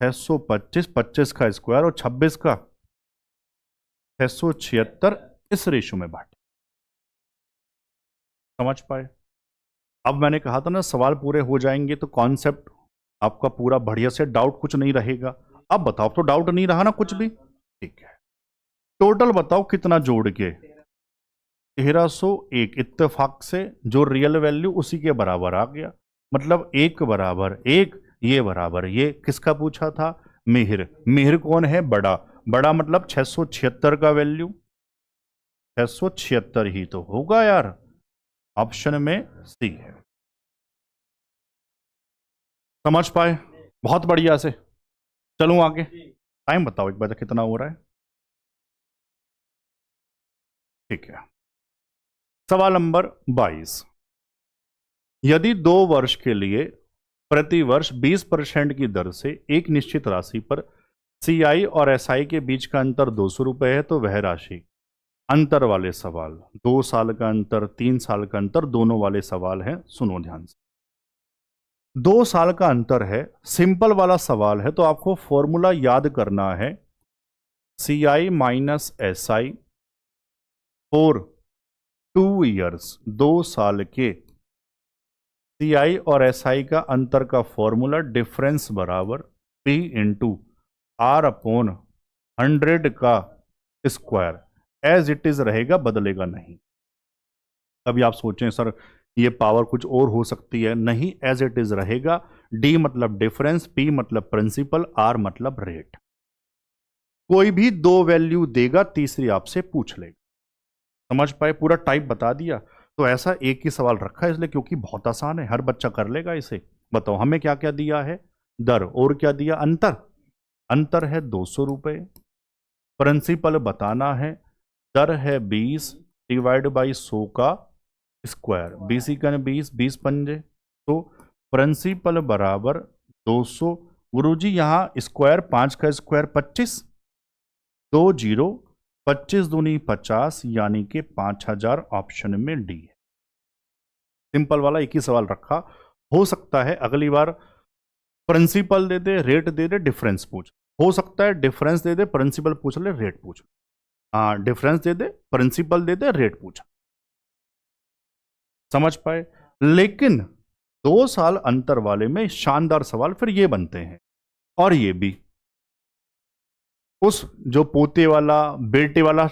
625, 25 का स्क्वायर और 26 का 676, इस रेशो में बांटे। समझ पाए? अब मैंने कहा था ना सवाल पूरे हो जाएंगे तो कॉन्सेप्ट आपका पूरा बढ़िया से, डाउट कुछ नहीं रहेगा। अब बताओ, तो डाउट नहीं रहा ना कुछ भी? ठीक है, टोटल बताओ कितना जोड़ के? 1301 इत्तेफाक से जो रियल वैल्यू उसी के बराबर आ गया, मतलब 1 बराबर 1, ये बराबर ये। किसका पूछा था? मिहिर। मिहिर कौन है? बड़ा। बड़ा मतलब 676 का वैल्यू, 676 ही तो होगा यार, ऑप्शन में सी है। समझ पाए? बहुत बढ़िया से। चलूं आगे, टाइम बताओ एक बार कितना हो रहा है। ठीक है, सवाल नंबर 22, यदि 2 वर्ष के लिए प्रति वर्ष 20% की दर से एक निश्चित राशि पर सीआई और एसआई के बीच का अंतर 200 रुपए है, तो वह राशि, अंतर वाले सवाल, 2 साल का अंतर, 3 साल का अंतर, दोनों वाले सवाल हैं, सुनो ध्यान से। 2 साल का अंतर है, सिंपल वाला सवाल है, तो आपको फॉर्मूला याद करना है, CI minus SI for 2 years, 2 साल के सीआई और एसआई का अंतर का फॉर्मूला डिफरेंस बराबर पी इंटू आर अपॉन 100 का स्क्वायर, एज इट इज रहेगा, बदलेगा नहीं। अभी आप सोचें सर ये पावर कुछ और हो सकती है, नहीं, एज इट इज रहेगा। डी मतलब डिफरेंस, पी मतलब प्रिंसिपल, आर मतलब रेट। कोई भी 2 वैल्यू देगा, तीसरी आपसे पूछ लेगा। समझ पाए? पूरा टाइप बता दिया। तो ऐसा एक ही सवाल रखा है इसलिए क्योंकि बहुत आसान है, हर बच्चा कर लेगा इसे। बताओ हमें क्या क्या दिया है? दर, और क्या दिया? अंतर। अंतर है 200 रुपए, प्रिंसिपल बताना है, दर है 20 डिवाइड बाई 100 का स्क्वायर, 20 का 20, 20 पंजे, तो प्रिंसिपल बराबर 200। गुरुजी यहाँ स्क्वायर, 5 का स्क्वायर 25, 2 जीरो, 25 दूनी 50, यानी कि 5000, ऑप्शन में डी है। सिंपल वाला एक ही सवाल रखा। हो सकता है अगली बार प्रिंसिपल दे दे, रेट दे दे, डिफरेंस पूछ, हो सकता है डिफरेंस दे दे, प्रिंसिपल पूछ ले, रेट पूछ। हाँ, डिफरेंस दे दे, प्रिंसिपल दे दे, रेट पूछ। समझ पाए? लेकिन 2 साल अंतर वाले में शानदार सवाल फिर ये बनते हैं, और ये भी उस जो पोते वाला बेटे वाला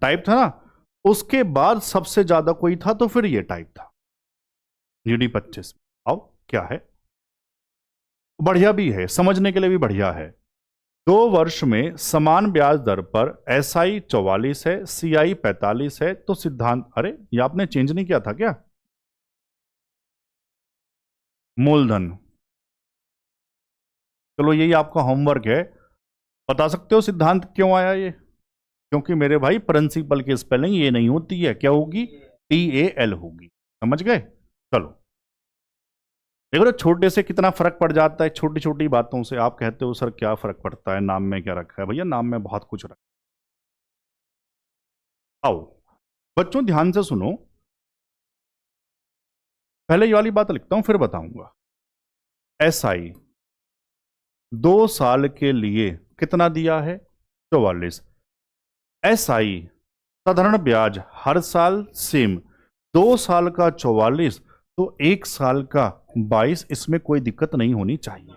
टाइप था ना, उसके बाद सबसे ज्यादा कोई था तो फिर ये टाइप था, जीडी 25। आओ क्या है, बढ़िया भी है, समझने के लिए भी बढ़िया है। 2 वर्ष में समान ब्याज दर पर एसआई 44 है, सीआई 45 है, तो सिद्धांत, अरे ये आपने चेंज नहीं किया था क्या? मूलधन, चलो यही आपका होमवर्क है, बता सकते हो सिद्धांत क्यों आया ये? क्योंकि मेरे भाई प्रिंसिपल की स्पेलिंग ये नहीं होती है, क्या होगी? TAL होगी। समझ गए? चलो देखो ना, छोटे से कितना फर्क पड़ जाता है छोटी छोटी बातों से। आप कहते हो सर क्या फर्क पड़ता है, नाम में क्या रखा है? भैया नाम में बहुत कुछ रखा है। आओ बच्चों ध्यान से सुनो, पहले ये वाली बात लिखता हूं फिर बताऊंगा। SI 2 साल के लिए कितना दिया है? 44। SI साधारण ब्याज हर साल सेम, 2 साल का 44 तो 1 साल का 22, इसमें कोई दिक्कत नहीं होनी चाहिए।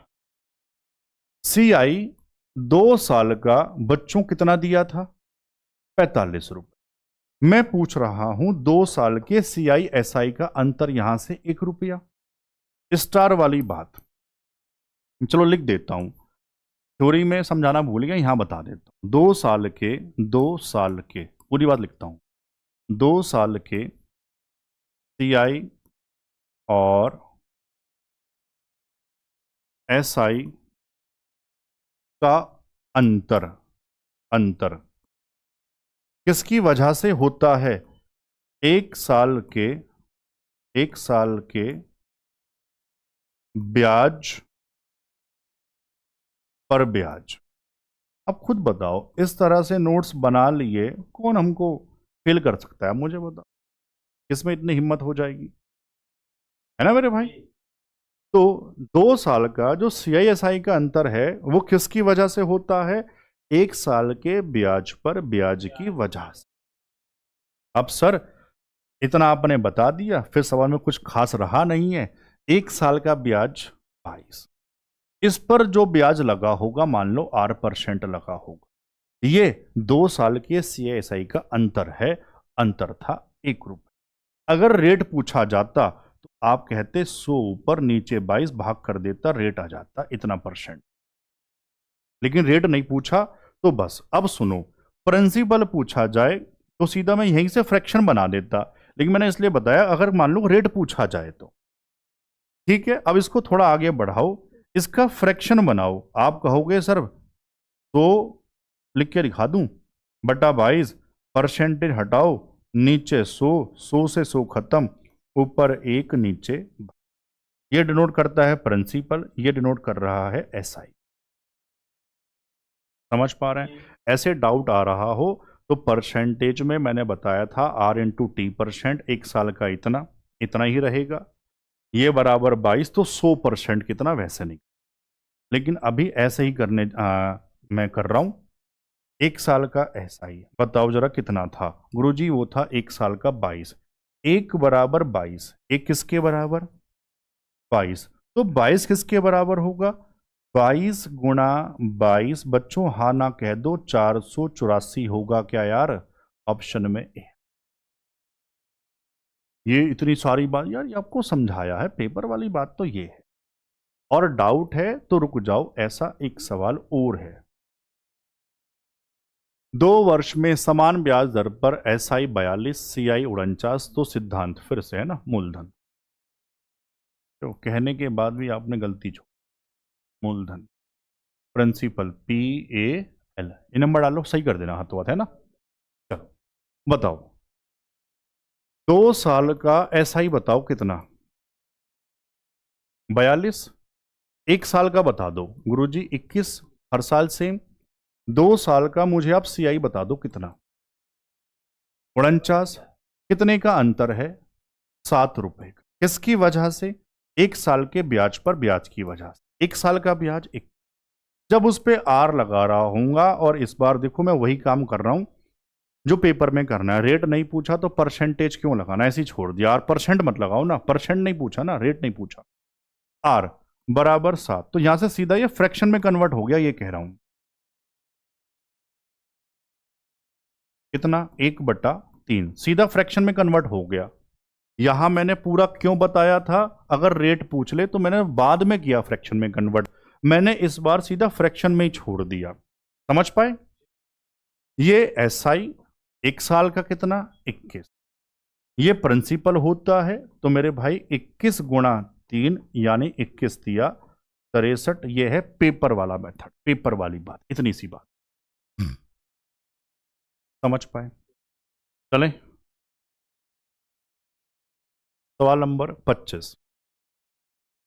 CI 2 साल का बच्चों कितना दिया था? 45 रुपए। मैं पूछ रहा हूं 2 साल के CI SI का अंतर, यहां से 1 रुपया। स्टार वाली बात चलो लिख देता हूं, थ्योरी में समझाना भूल गया, यहां बता देता हूं। 2 साल के पूरी बात लिखता हूं। 2 साल के CI और SI का अंतर, अंतर किसकी वजह से होता है? 1 साल के ब्याज पर ब्याज। अब खुद बताओ, इस तरह से नोट्स बना लिए कौन हमको फेल कर सकता है? मुझे बताओ, किसमें इतनी हिम्मत हो जाएगी? है ना मेरे भाई? तो 2 साल का जो CI/SI का अंतर है वो किसकी वजह से होता है? 1 साल के ब्याज पर ब्याज की वजह से। अब सर इतना आपने बता दिया, फिर सवाल में कुछ खास रहा नहीं है। 1 साल का ब्याज 22, इस पर जो ब्याज लगा होगा मान लो R% लगा होगा, ये 2 साल के CI/SI का अंतर है। अंतर था 1 रुपये। अगर रेट पूछा जाता तो आप कहते 100 ऊपर नीचे 22 भाग कर देता, रेट आ जाता इतना %। लेकिन रेट नहीं पूछा तो बस। अब सुनो, प्रिंसिपल पूछा जाए तो सीधा मैं यहीं से फ्रैक्शन बना देता, लेकिन मैंने इसलिए बताया अगर मान लो रेट पूछा जाए तो। ठीक है, अब इसको थोड़ा आगे बढ़ाओ, इसका फ्रैक्शन बनाओ। आप कहोगे सर तो लिख के दिखा दूं, बटा 22, परसेंटेज हटाओ, नीचे 100, 100 से 100 खत्म, ऊपर 1 नीचे। ये डिनोट करता है प्रिंसिपल, ये डिनोट कर रहा है SI। समझ पा रहे हैं? ऐसे डाउट आ रहा हो तो परसेंटेज में मैंने बताया था R/T%, 1 साल का इतना इतना ही रहेगा, ये बराबर 22 तो 100% कितना वैसे नहीं। लेकिन अभी ऐसे ही मैं कर रहा हूं। 1 साल का SI बताओ जरा कितना था? गुरुजी वो था 1 साल का 22, 1 बराबर 22, 1 किसके बराबर? 22, तो 22 किसके बराबर होगा? 22 गुणा 22, बच्चों हाँ ना कह दो, 484 होगा क्या यार? ऑप्शन में ए। ये इतनी सारी बात यार ये आपको समझाया है, पेपर वाली बात तो ये है। और डाउट है तो रुक जाओ, ऐसा एक सवाल और है। 2 वर्ष में समान ब्याज दर पर SI 42, CI 49, तो सिद्धांत फिर से है ना मूलधन। तो कहने के बाद भी आपने गलती छोड़, मूलधन प्रिंसिपल PAL, ये नंबर डालो, सही कर देना हाथों हाथ, है ना? चलो बताओ 2 साल का SI बताओ कितना? 42। 1 साल का बता दो गुरुजी 21, हर साल सेम। 2 साल का मुझे आप CI बता दो कितना? 49। कितने का अंतर है? 7 रुपए का। किसकी वजह से? 1 साल के ब्याज पर ब्याज की वजह से। 1 साल का ब्याज 1, जब उस पर R लगा रहा हूंगा, और इस बार देखो मैं वही काम कर रहा हूं जो पेपर में करना है। रेट नहीं पूछा तो परसेंटेज क्यों लगाना, ऐसे ही छोड़ दिया। R% मत लगाओ ना, परसेंट नहीं पूछा ना, रेट नहीं पूछा। R बराबर 7, तो यहां से सीधा ये फ्रैक्शन में कन्वर्ट हो गया, ये कह रहा हूं। कितना? 1/3, सीधा फ्रैक्शन में कन्वर्ट हो गया। यहां मैंने पूरा क्यों बताया था? अगर रेट पूछ ले तो मैंने बाद में किया फ्रैक्शन में कन्वर्ट, मैंने इस बार सीधा फ्रैक्शन में ही छोड़ दिया। समझ पाए? ये SI 1 साल का कितना? 21, ये प्रिंसिपल होता है तो मेरे भाई 21 गुणा 3 यानी 21 दिया, 63, ये है पेपर वाला मेथड, पेपर वाली बात, इतनी सी बात समझ पाए। चलें सवाल नंबर 25।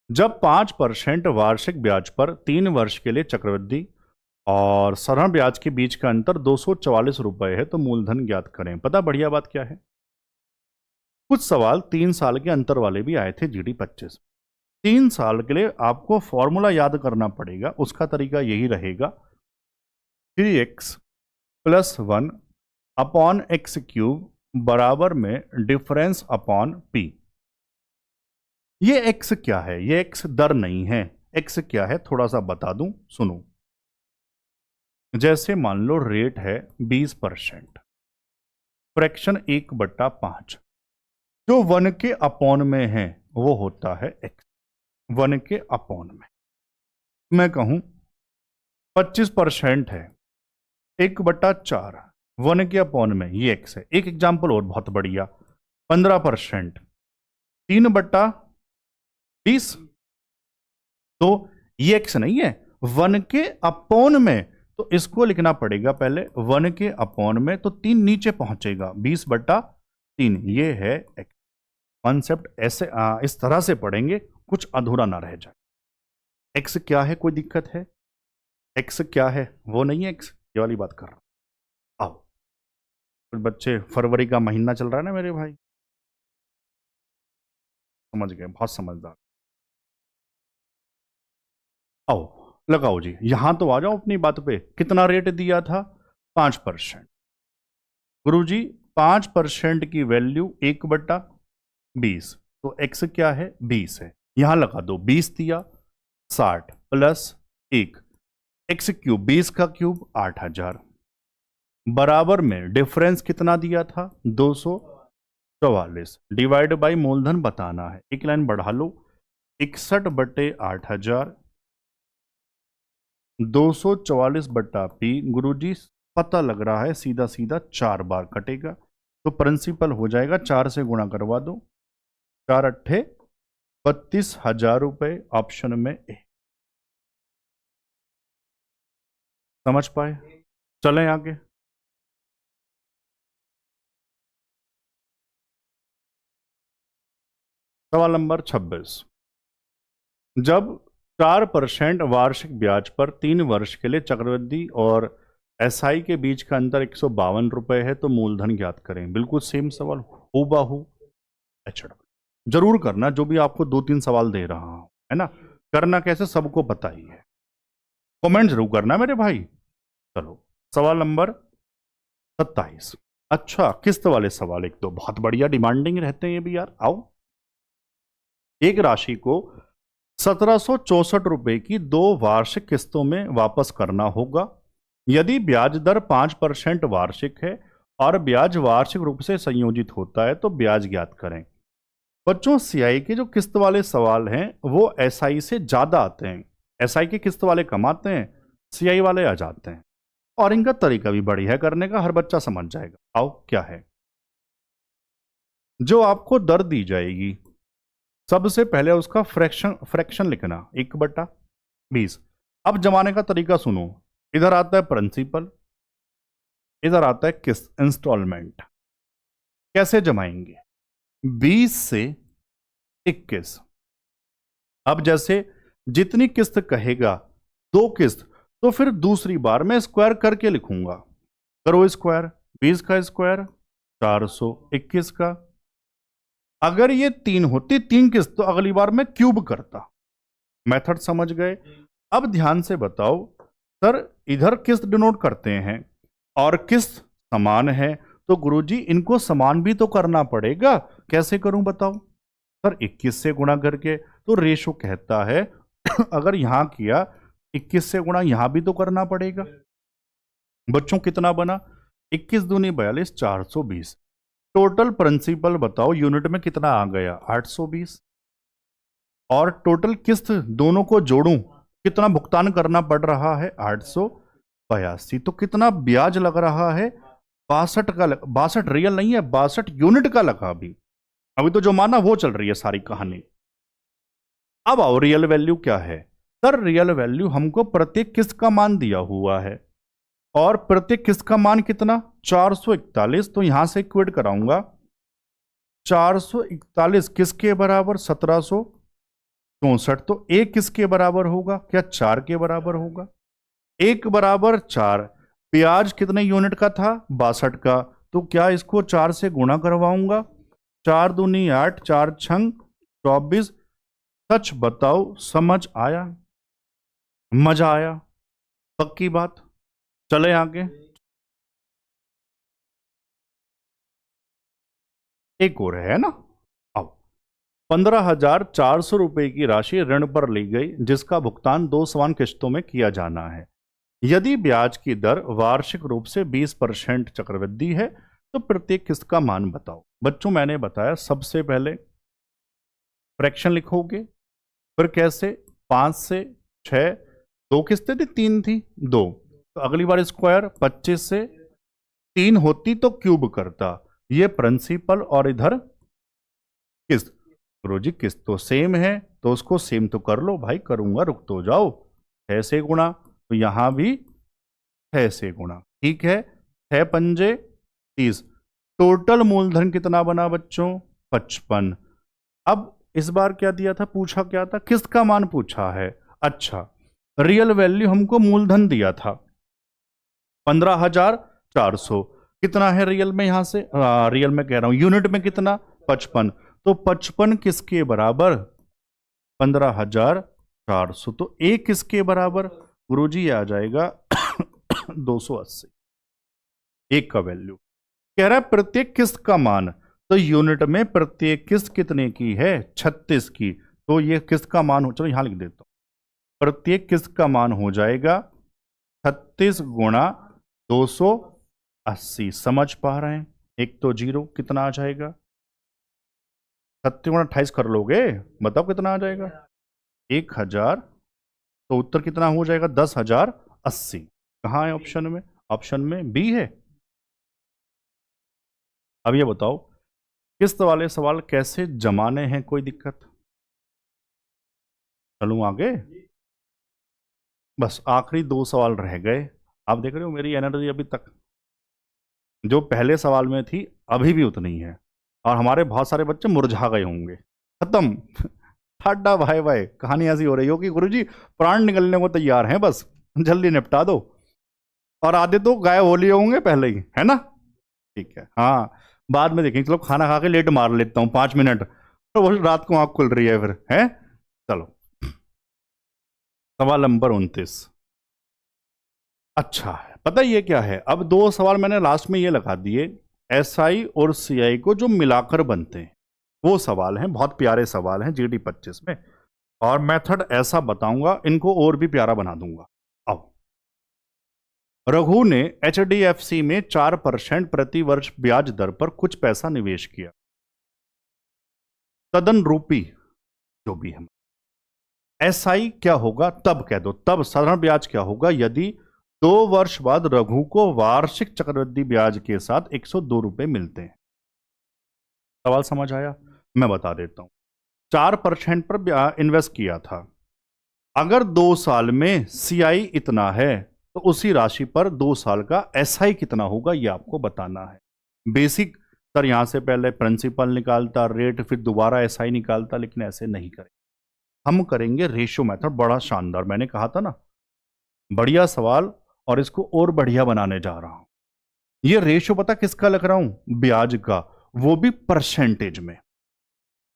जब 5% वार्षिक ब्याज पर 3 वर्ष के लिए चक्रवृद्धि और साधारण ब्याज के बीच का अंतर 244 रुपए है तो मूलधन ज्ञात करें। पता बढ़िया बात क्या है, कुछ सवाल 3 साल के अंतर वाले भी आए थे GD 25। 3 साल के लिए आपको फॉर्मूला याद करना पड़ेगा, उसका तरीका यही रहेगा 3x + 1 अपॉन एक्स क्यूब बराबर में डिफरेंस अपॉन p। ये x क्या है, ये x दर नहीं है, x क्या है थोड़ा सा बता दूं, सुनो। जैसे मान लो रेट है 20%, फ्रैक्शन 1/5, जो 1 के अपॉन में है वो होता है x। 1 के अपॉन में मैं कहूं 25% है, 1/4, 1 के अपॉन में ये x है। एक एग्जाम्पल और बहुत बढ़िया, 15%, 3/20, तो ये x नहीं है, 1 के अपॉन में, तो इसको लिखना पड़ेगा पहले 1 के अपॉन में, तो 3 नीचे पहुंचेगा, 20/3, ये है x। कॉन्सेप्ट ऐसे इस तरह से पढ़ेंगे कुछ अधूरा ना रह जाए। x क्या है, कोई दिक्कत है? x क्या है, वो नहीं है x, ये वाली बात कर रहा हूं। आओ, कुछ बच्चे, फरवरी का महीना चल रहा है ना मेरे भाई, समझ गए, बहुत समझदार। आओ लगाओ जी, यहां तो आ जाओ अपनी बात पे। कितना रेट दिया था? 5%। गुरुजी 5% की वैल्यू 1/20, तो x क्या है? 20 है। यहां लगा दो, 20 दिया 60 + 1, एक्स क्यूब 20 का क्यूब 8000, बराबर में डिफरेंस कितना दिया था? 244, डिवाइड बाई मूलधन बताना है। एक लाइन बढ़ा लो, 61/8000, 244/p। गुरुजी पता लग रहा है, सीधा सीधा 4 बार कटेगा, तो प्रिंसिपल हो जाएगा, 4 से गुणा करवा दो, 4 अट्ठे 32,000 रुपए, ऑप्शन में ए। समझ पाए? चलें आगे। सवाल नंबर 26। जब 4% वार्षिक ब्याज पर 3 वर्ष के लिए चक्रवृद्धि और एसआई के बीच का अंतर 152 रुपए है तो मूलधन ज्ञात करें। बिल्कुल सेम सवाल, हूबहू जरूर करना, जो भी आपको 2-3 सवाल दे रहा हूं, है ना। करना कैसे सबको पता ही है, कमेंट जरूर करना मेरे भाई। चलो सवाल नंबर 27। अच्छा, किस्त वाले सवाल एक दो बहुत बढ़िया डिमांडिंग रहते हैं ये भी यार। आओ, एक राशि को 1764 रुपए की 2 वार्षिक किस्तों में वापस करना होगा। यदि ब्याज दर 5% वार्षिक है और ब्याज वार्षिक रूप से संयोजित होता है तो ब्याज ज्ञात करें। बच्चों, सीआई के जो किस्त वाले सवाल हैं वो एसआई से ज्यादा आते हैं। एसआई के किस्त वाले कम आते हैं, सीआई वाले आ जाते हैं, और इनका तरीका भी बढ़िया है करने का, हर बच्चा समझ जाएगा। आओ, क्या है? जो आपको दर दी जाएगी, सबसे पहले उसका फ्रैक्शन लिखना, 1/20। अब जमाने का तरीका सुनो, इधर आता है प्रिंसिपल, इधर आता है किस्त, इंस्टॉलमेंट। कैसे जमाएंगे? 20 से 21। अब जैसे जितनी किस्त कहेगा, 2 किस्त, तो फिर दूसरी बार मैं स्क्वायर करके लिखूंगा। करो स्क्वायर, 20 का स्क्वायर 421 का। अगर ये 3 होती 3 किस्त, तो अगली बार मैं क्यूब करता। मेथड समझ गए? अब ध्यान से बताओ सर, इधर किस्त डिनोट करते हैं और किस्त समान है, तो गुरुजी इनको समान भी तो करना पड़ेगा। कैसे करूं बताओ? सर 21 से गुणा करके, तो रेशो कहता है अगर यहां किया 21 से गुणा, यहां भी तो करना पड़ेगा। बच्चों कितना बना? 21 दूनी 42, 420। टोटल प्रिंसिपल बताओ यूनिट में कितना आ गया? 820। और टोटल किस्त दोनों को जोड़ूं, कितना भुगतान करना पड़ रहा है? 882। तो कितना ब्याज लग रहा है? 62 का। 62 रियल नहीं है, 62 यूनिट का लगा। अभी तो जो माना वो चल रही है सारी कहानी। अब आओ, रियल वैल्यू क्या है? सर रियल वैल्यू हमको प्रत्येक किस्त का मान दिया हुआ है और प्रत्येक किस्त का मान कितना 441, तो यहां से इक्वेट कराऊंगा 441 किसके बराबर 1764, तो एक किसके बराबर होगा, क्या 4 के बराबर होगा, 1 बराबर 4। ब्याज कितने यूनिट का था 62 का, तो क्या इसको 4 से गुणा करवाऊंगा, 4 दूनी 8, 4 छंग 24। सच बताओ समझ आया, मजा आया, पक्की बात। चले आगे, एक और है ना। अब 15,400 रुपए की राशि ऋण पर ली गई जिसका भुगतान 2 समान किश्तों में किया जाना है। यदि ब्याज की दर वार्षिक रूप से 20% चक्रवृद्धि है तो प्रत्येक किस्त का मान बताओ। बच्चों मैंने बताया सबसे पहले फ्रैक्शन लिखोगे, फिर कैसे 5 से 6, 2 किस्तें थी 3 थी 2, तो अगली बार स्क्वायर 25 से 3 होती तो क्यूब करता, ये प्रिंसिपल और इधर किस्त। गुरुजी किस्त तो सेम है तो उसको सेम तो कर लो भाई, करूंगा रुक तो जाओ, 6 से गुणा, तो यहां भी 6 से गुणा, ठीक है 6 पंजे 30। टोटल मूलधन कितना बना बच्चों 55। अब इस बार क्या दिया था, पूछा क्या था, किस्त का मान पूछा है। अच्छा रियल वैल्यू हमको मूलधन दिया था 15,400, कितना है रियल में, यहां से रियल में कह रहा हूं यूनिट में कितना 55, तो 55 किसके बराबर 15,400, तो एक किसके बराबर गुरुजी आ जाएगा 280। एक का वैल्यू कह रहा है प्रत्येक किस्त का मान, तो यूनिट में प्रत्येक किस्त कितने की है 36 की, तो ये किस्त का मान हो, चलो यहां लिख देता हूं, प्रत्येक किस्त का मान हो जाएगा 36 गुणा 280। समझ पा रहे हैं, एक तो जीरो कितना आ जाएगा, 36 गुणा 28 कर लोगे, बताओ कितना आ जाएगा 1000, तो उत्तर कितना हो जाएगा 10,080। कहाँ है ऑप्शन में, ऑप्शन में बी है। अब ये बताओ किस्त वाले सवाल कैसे जमाने हैं, कोई दिक्कत, चलूं आगे, बस आखिरी 2 सवाल रह गए। आप देख रहे हो मेरी एनर्जी अभी तक जो पहले सवाल में थी अभी भी उतनी है, और हमारे बहुत सारे बच्चे मुरझा गए होंगे, खत्म ठाडा भाई भाई, कहानी ऐसी हो रही हो कि गुरुजी प्राण निकलने को तैयार हैं, बस जल्दी निपटा दो, और आधे तो गायब हो लिए होंगे पहले ही, है ना। ठीक है, हाँ बाद में देखेंगे, चलो खाना खा के लेट मार लेता हूँ 5 मिनट, तो वो रात को आंख खुल रही है फिर, है। चलो सवाल नंबर 29। अच्छा है, पता ये क्या है, अब 2 सवाल मैंने लास्ट में ये लगा दिए, एसआई और सीआई को जो मिलाकर बनते हैं वो सवाल हैं, बहुत प्यारे सवाल हैं जीडी 25 में, और मेथड ऐसा बताऊंगा इनको और भी प्यारा बना दूंगा। अब रघु ने एचडीएफसी में 4% प्रति वर्ष ब्याज दर पर कुछ पैसा निवेश किया, तदन रूपी जो भी है, एसआई क्या होगा तब कह दो, तब साधारण ब्याज क्या होगा यदि 2 वर्ष बाद रघु को वार्षिक चक्रवृद्धि ब्याज के साथ 102 रुपए मिलते हैं। सवाल समझ आया, मैं बता देता हूं, 4% पर इन्वेस्ट किया था, अगर 2 साल में सीआई इतना है तो उसी राशि पर 2 साल का एसआई कितना होगा ये आपको बताना है। बेसिक सर यहां से पहले प्रिंसिपल निकालता, रेट, फिर दोबारा एसआई निकालता, लेकिन ऐसे नहीं करें, हम करेंगे रेशियो मेथड, बड़ा शानदार, मैंने कहा था ना बढ़िया सवाल, और इसको और बढ़िया बनाने जा रहा हूं। ये रेशियो पता किसका लग रहा हूं, ब्याज का, वो भी परसेंटेज में,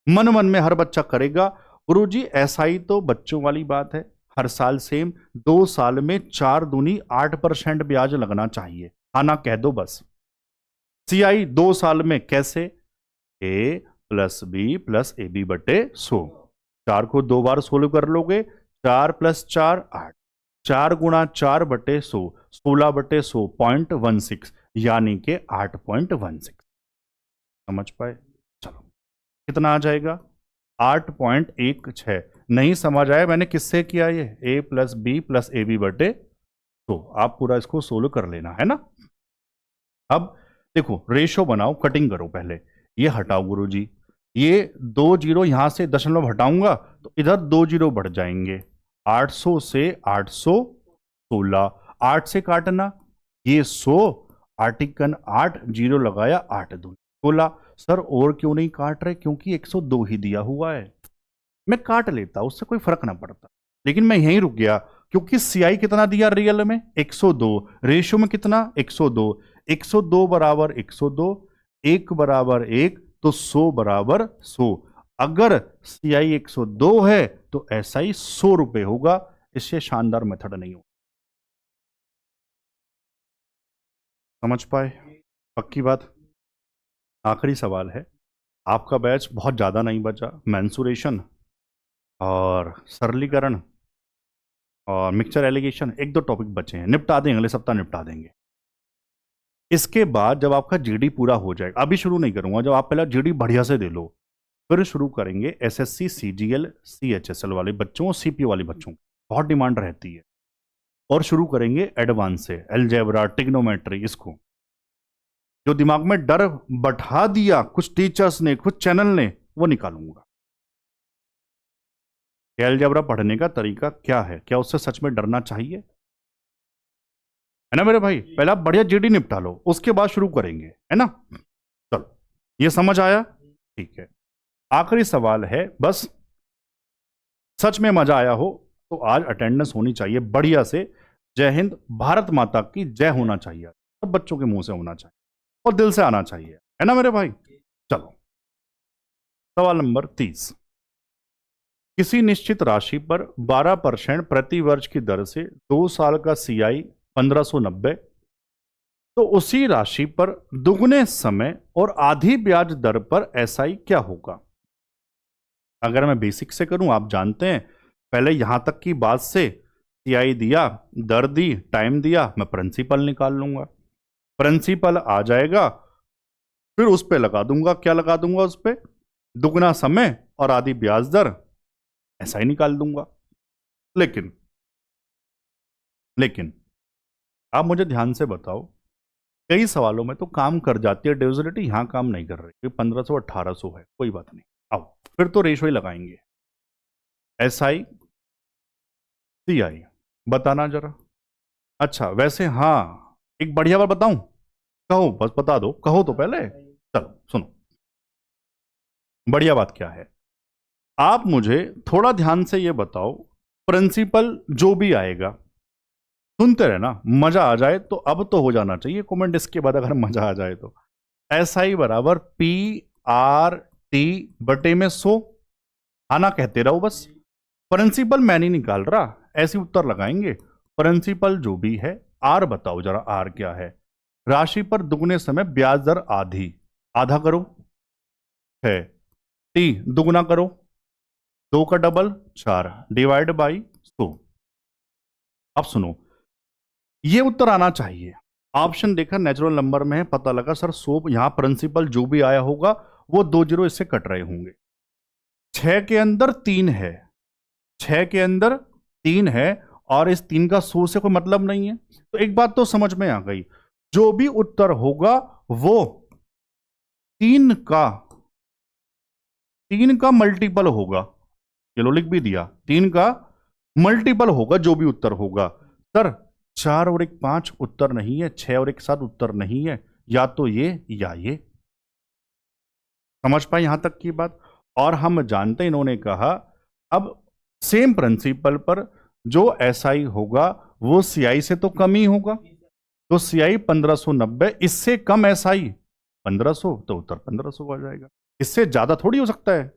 मन मन में हर बच्चा करेगा गुरुजी एसआई तो बच्चों वाली बात है, हर साल सेम, 2 साल में 4 दूनी 8% ब्याज लगना चाहिए, हाँ ना कह दो बस। सीआई 2 साल में कैसे, A plus B plus A B बटे 100, 4 को 2 बार सोल्व कर लोगे, 4 + 4 8, 4 गुणा 4 बटे 100, 16 बटे 100 0.16, यानी कि 8.16। समझ पाए, चलो कितना आ जाएगा 8.16। नहीं समझ आया मैंने किससे किया, ये a + b + ab बटे, तो आप पूरा इसको सोल्व कर लेना है ना। अब देखो रेशो बनाओ, कटिंग करो, पहले ये हटाओ गुरुजी, ये 2 जीरो यहां से दशमलव हटाऊंगा तो इधर 2 जीरो बढ़ जाएंगे, 800 से 816, 8 से काटना, ये 100, आर्टिकल 8, जीरो लगाया, 8 दूनी 16। सर और क्यों नहीं काट रहे? क्योंकि 102 ही दिया हुआ है। मैं काट लेता, उससे कोई फर्क ना पड़ता, लेकिन मैं यहीं रुक गया क्योंकि सीआई कितना दिया रियल में? 102, रेशियो में कितना? 102, 102 बराबर 102, 1 बराबर 1, तो 100 बराबर 100। अगर सीआई 102 है तो एसआई 100 रुपए होगा। इससे शानदार मेथड नहीं हो। समझ पाए? पक्की बात। आखिरी सवाल है, आपका बैच बहुत ज़्यादा नहीं बचा। मेंसुरेशन और सरलीकरण और मिक्सचर एलिगेशन, एक दो टॉपिक बचे हैं, निपटा देंगे, अगले सप्ताह निपटा देंगे। इसके बाद जब आपका जीडी पूरा हो जाएगा, अभी शुरू नहीं करूंगा, जब आप पहले जीडी बढ़िया से दे लो, फिर शुरू करेंगे एसएससी, सीजीएल, सीएचएसएल वाले बच्चों और सीपीओ वाले बच्चों की बहुत डिमांड रहती है। और शुरू करेंगे एडवांस से, अलजेब्रा, ट्रिग्नोमेट्री, इसको जो दिमाग में डर बैठा दिया कुछ टीचर्स ने, कुछ चैनल ने, वो निकालूंगा। अलजेब्रा पढ़ने का तरीका क्या है, क्या उससे सच में डरना चाहिए? है ना मेरे भाई? पहले आप बढ़िया जीडी निपटा लो, उसके बाद शुरू करेंगे, है ना? चलो, ये समझ आया? ठीक है। आखिरी सवाल है, बस सच में मजा आया हो तो आज अटेंडेंस होनी चाहिए बढ़िया से। जय हिंद, भारत माता की जय होना चाहिए, सब बच्चों के मुंह से होना चाहिए और दिल से आना चाहिए, है ना मेरे भाई? चलो, सवाल नंबर 30। किसी निश्चित राशि पर 12% प्रति वर्ष की दर से 2 साल का सीआई 1590, तो उसी राशि पर दुगने समय और आधी ब्याज दर पर एसआई क्या होगा? अगर मैं बेसिक से करूं, आप जानते हैं, पहले यहां तक की बात से सीआई दिया, दर दी, टाइम दिया, मैं प्रिंसिपल निकाल लूंगा। प्रिंसिपल आ जाएगा, फिर उस पर लगा दूंगा, क्या लगा दूंगा उस पर? दुगना समय और आधी ब्याज दर, ऐसा ही निकाल दूंगा। लेकिन आप मुझे ध्यान से बताओ, कई सवालों में तो काम कर जाती है डिविजिबिलिटी, यहां काम नहीं कर रही। 1500 1800 है, कोई बात नहीं, आओ फिर तो रेशो ही लगाएंगे। एसआई सीआई बताना जरा। अच्छा, वैसे हाँ, एक बढ़िया बात बताऊं? कहो, बस बता दो, कहो तो पहले। चलो सुनो, बढ़िया बात क्या है, आप मुझे थोड़ा ध्यान से ये बताओ। प्रिंसिपल जो भी आएगा, सुनते रहना, मजा आ जाए तो अब तो हो जाना चाहिए कमेंट इसके बाद, अगर मजा आ जाए तो। एसआई बराबर PRT बटे में 100, आना कहते रहो बस। प्रिंसिपल मैं नहीं निकाल रहा, ऐसी उत्तर लगाएंगे। प्रिंसिपल जो भी है, आर बताओ जरा, आर क्या है? राशि पर दुगने समय ब्याज दर आधी, आधा करो है, टी दुगना करो, 2 का डबल 4, डिवाइड बाई 100। अब सुनो, ये उत्तर आना चाहिए। ऑप्शन देखा, नेचुरल नंबर में है, पता लगा सर 100, यहां प्रिंसिपल जो भी आया होगा वो 2 जीरो इससे कट रहे होंगे। 6 के अंदर 3 है, 6 के अंदर 3 है, और इस 3 का 100 से कोई मतलब नहीं है। तो एक बात तो समझ में आ गई, जो भी उत्तर होगा वो 3 का मल्टीपल होगा। चलो लिख भी दिया, 3 का मल्टीपल होगा जो भी उत्तर होगा। सर 4 और 1 5 उत्तर नहीं है, 6 और 1 7 उत्तर नहीं है, या तो ये या ये। समझ पाए यहां तक की बात? और हम जानते हैं, इन्होंने कहा अब सेम प्रिंसिपल पर जो एसआई होगा वो सीआई से तो कम ही होगा, तो सीआई 1590, इससे कम एसआई 1500, तो उत्तर 1500 आ जाएगा। इससे ज्यादा थोड़ी हो सकता है।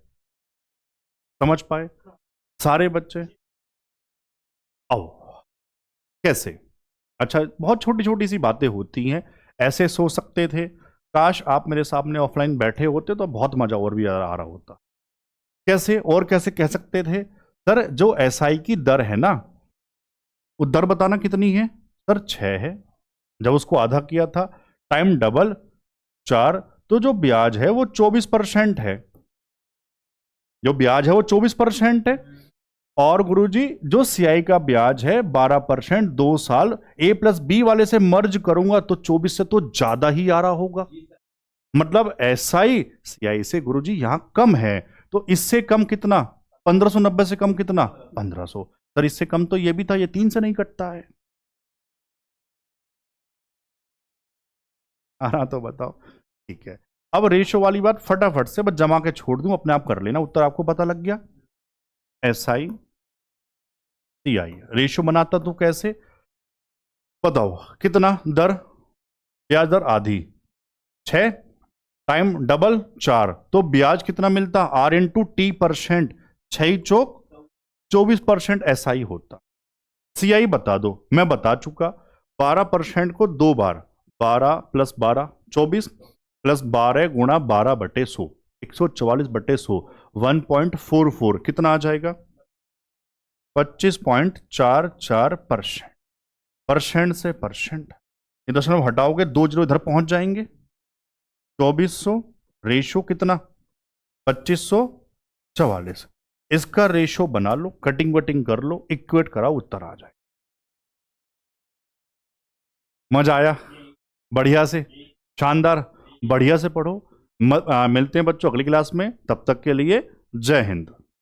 समझ पाए सारे बच्चे? आओ, कैसे? अच्छा, बहुत छोटी छोटी सी बातें होती हैं, ऐसे सोच सकते थे, काश आप मेरे सामने ऑफलाइन बैठे होते तो बहुत मजा और भी आ रहा होता। कैसे? और कैसे कह सकते थे? सर जो एसआई की दर है ना, वो दर बताना कितनी है? सर 6 है, जब उसको आधा किया था, टाइम डबल 4, तो जो ब्याज है वो 24% है, जो ब्याज है वो 24% है। और गुरुजी जो सीआई का ब्याज है 12%, 2 साल, A+B वाले से मर्ज करूंगा तो 24 से तो ज्यादा ही आ रहा होगा। मतलब एसआई सीआई से गुरुजी यहां कम है, तो इससे कम कितना? 1590 से कम कितना? 1500। सर इससे कम तो ये भी था, ये 3 से नहीं कटता है। आ रहा तो बताओ। ठीक है, अब रेशो वाली बात फटाफट से बस जमा के छोड़ दूं, अपने आप कर लेना, उत्तर आपको पता लग गया। SI CI रेशो बनाता तो कैसे बताओ, कितना दर, ब्याज दर आधी, 6 टाइम डबल 4, तो ब्याज कितना मिलता, R/T%, 6 चौक 24% SI होता। CI बता दो, मैं बता चुका, 12% को 2 बार, 12 + 12 24 + 12 गुणा 12/100, 144/100, 1.44 कितना आ जाएगा, 25.44%। परसेंट से परसेंट, ये दशमलव हटाओगे 2 जीरो इधर पहुंच जाएंगे, 2400 रेशो कितना, 2544। इसका रेशो बना लो, कटिंग वटिंग कर लो, इक्वेट कराओ, उत्तर आ जाए। मजा आया, बढ़िया से, शानदार, बढ़िया से पढ़ो। मिलते हैं बच्चों अगली क्लास में, तब तक के लिए जय हिंद।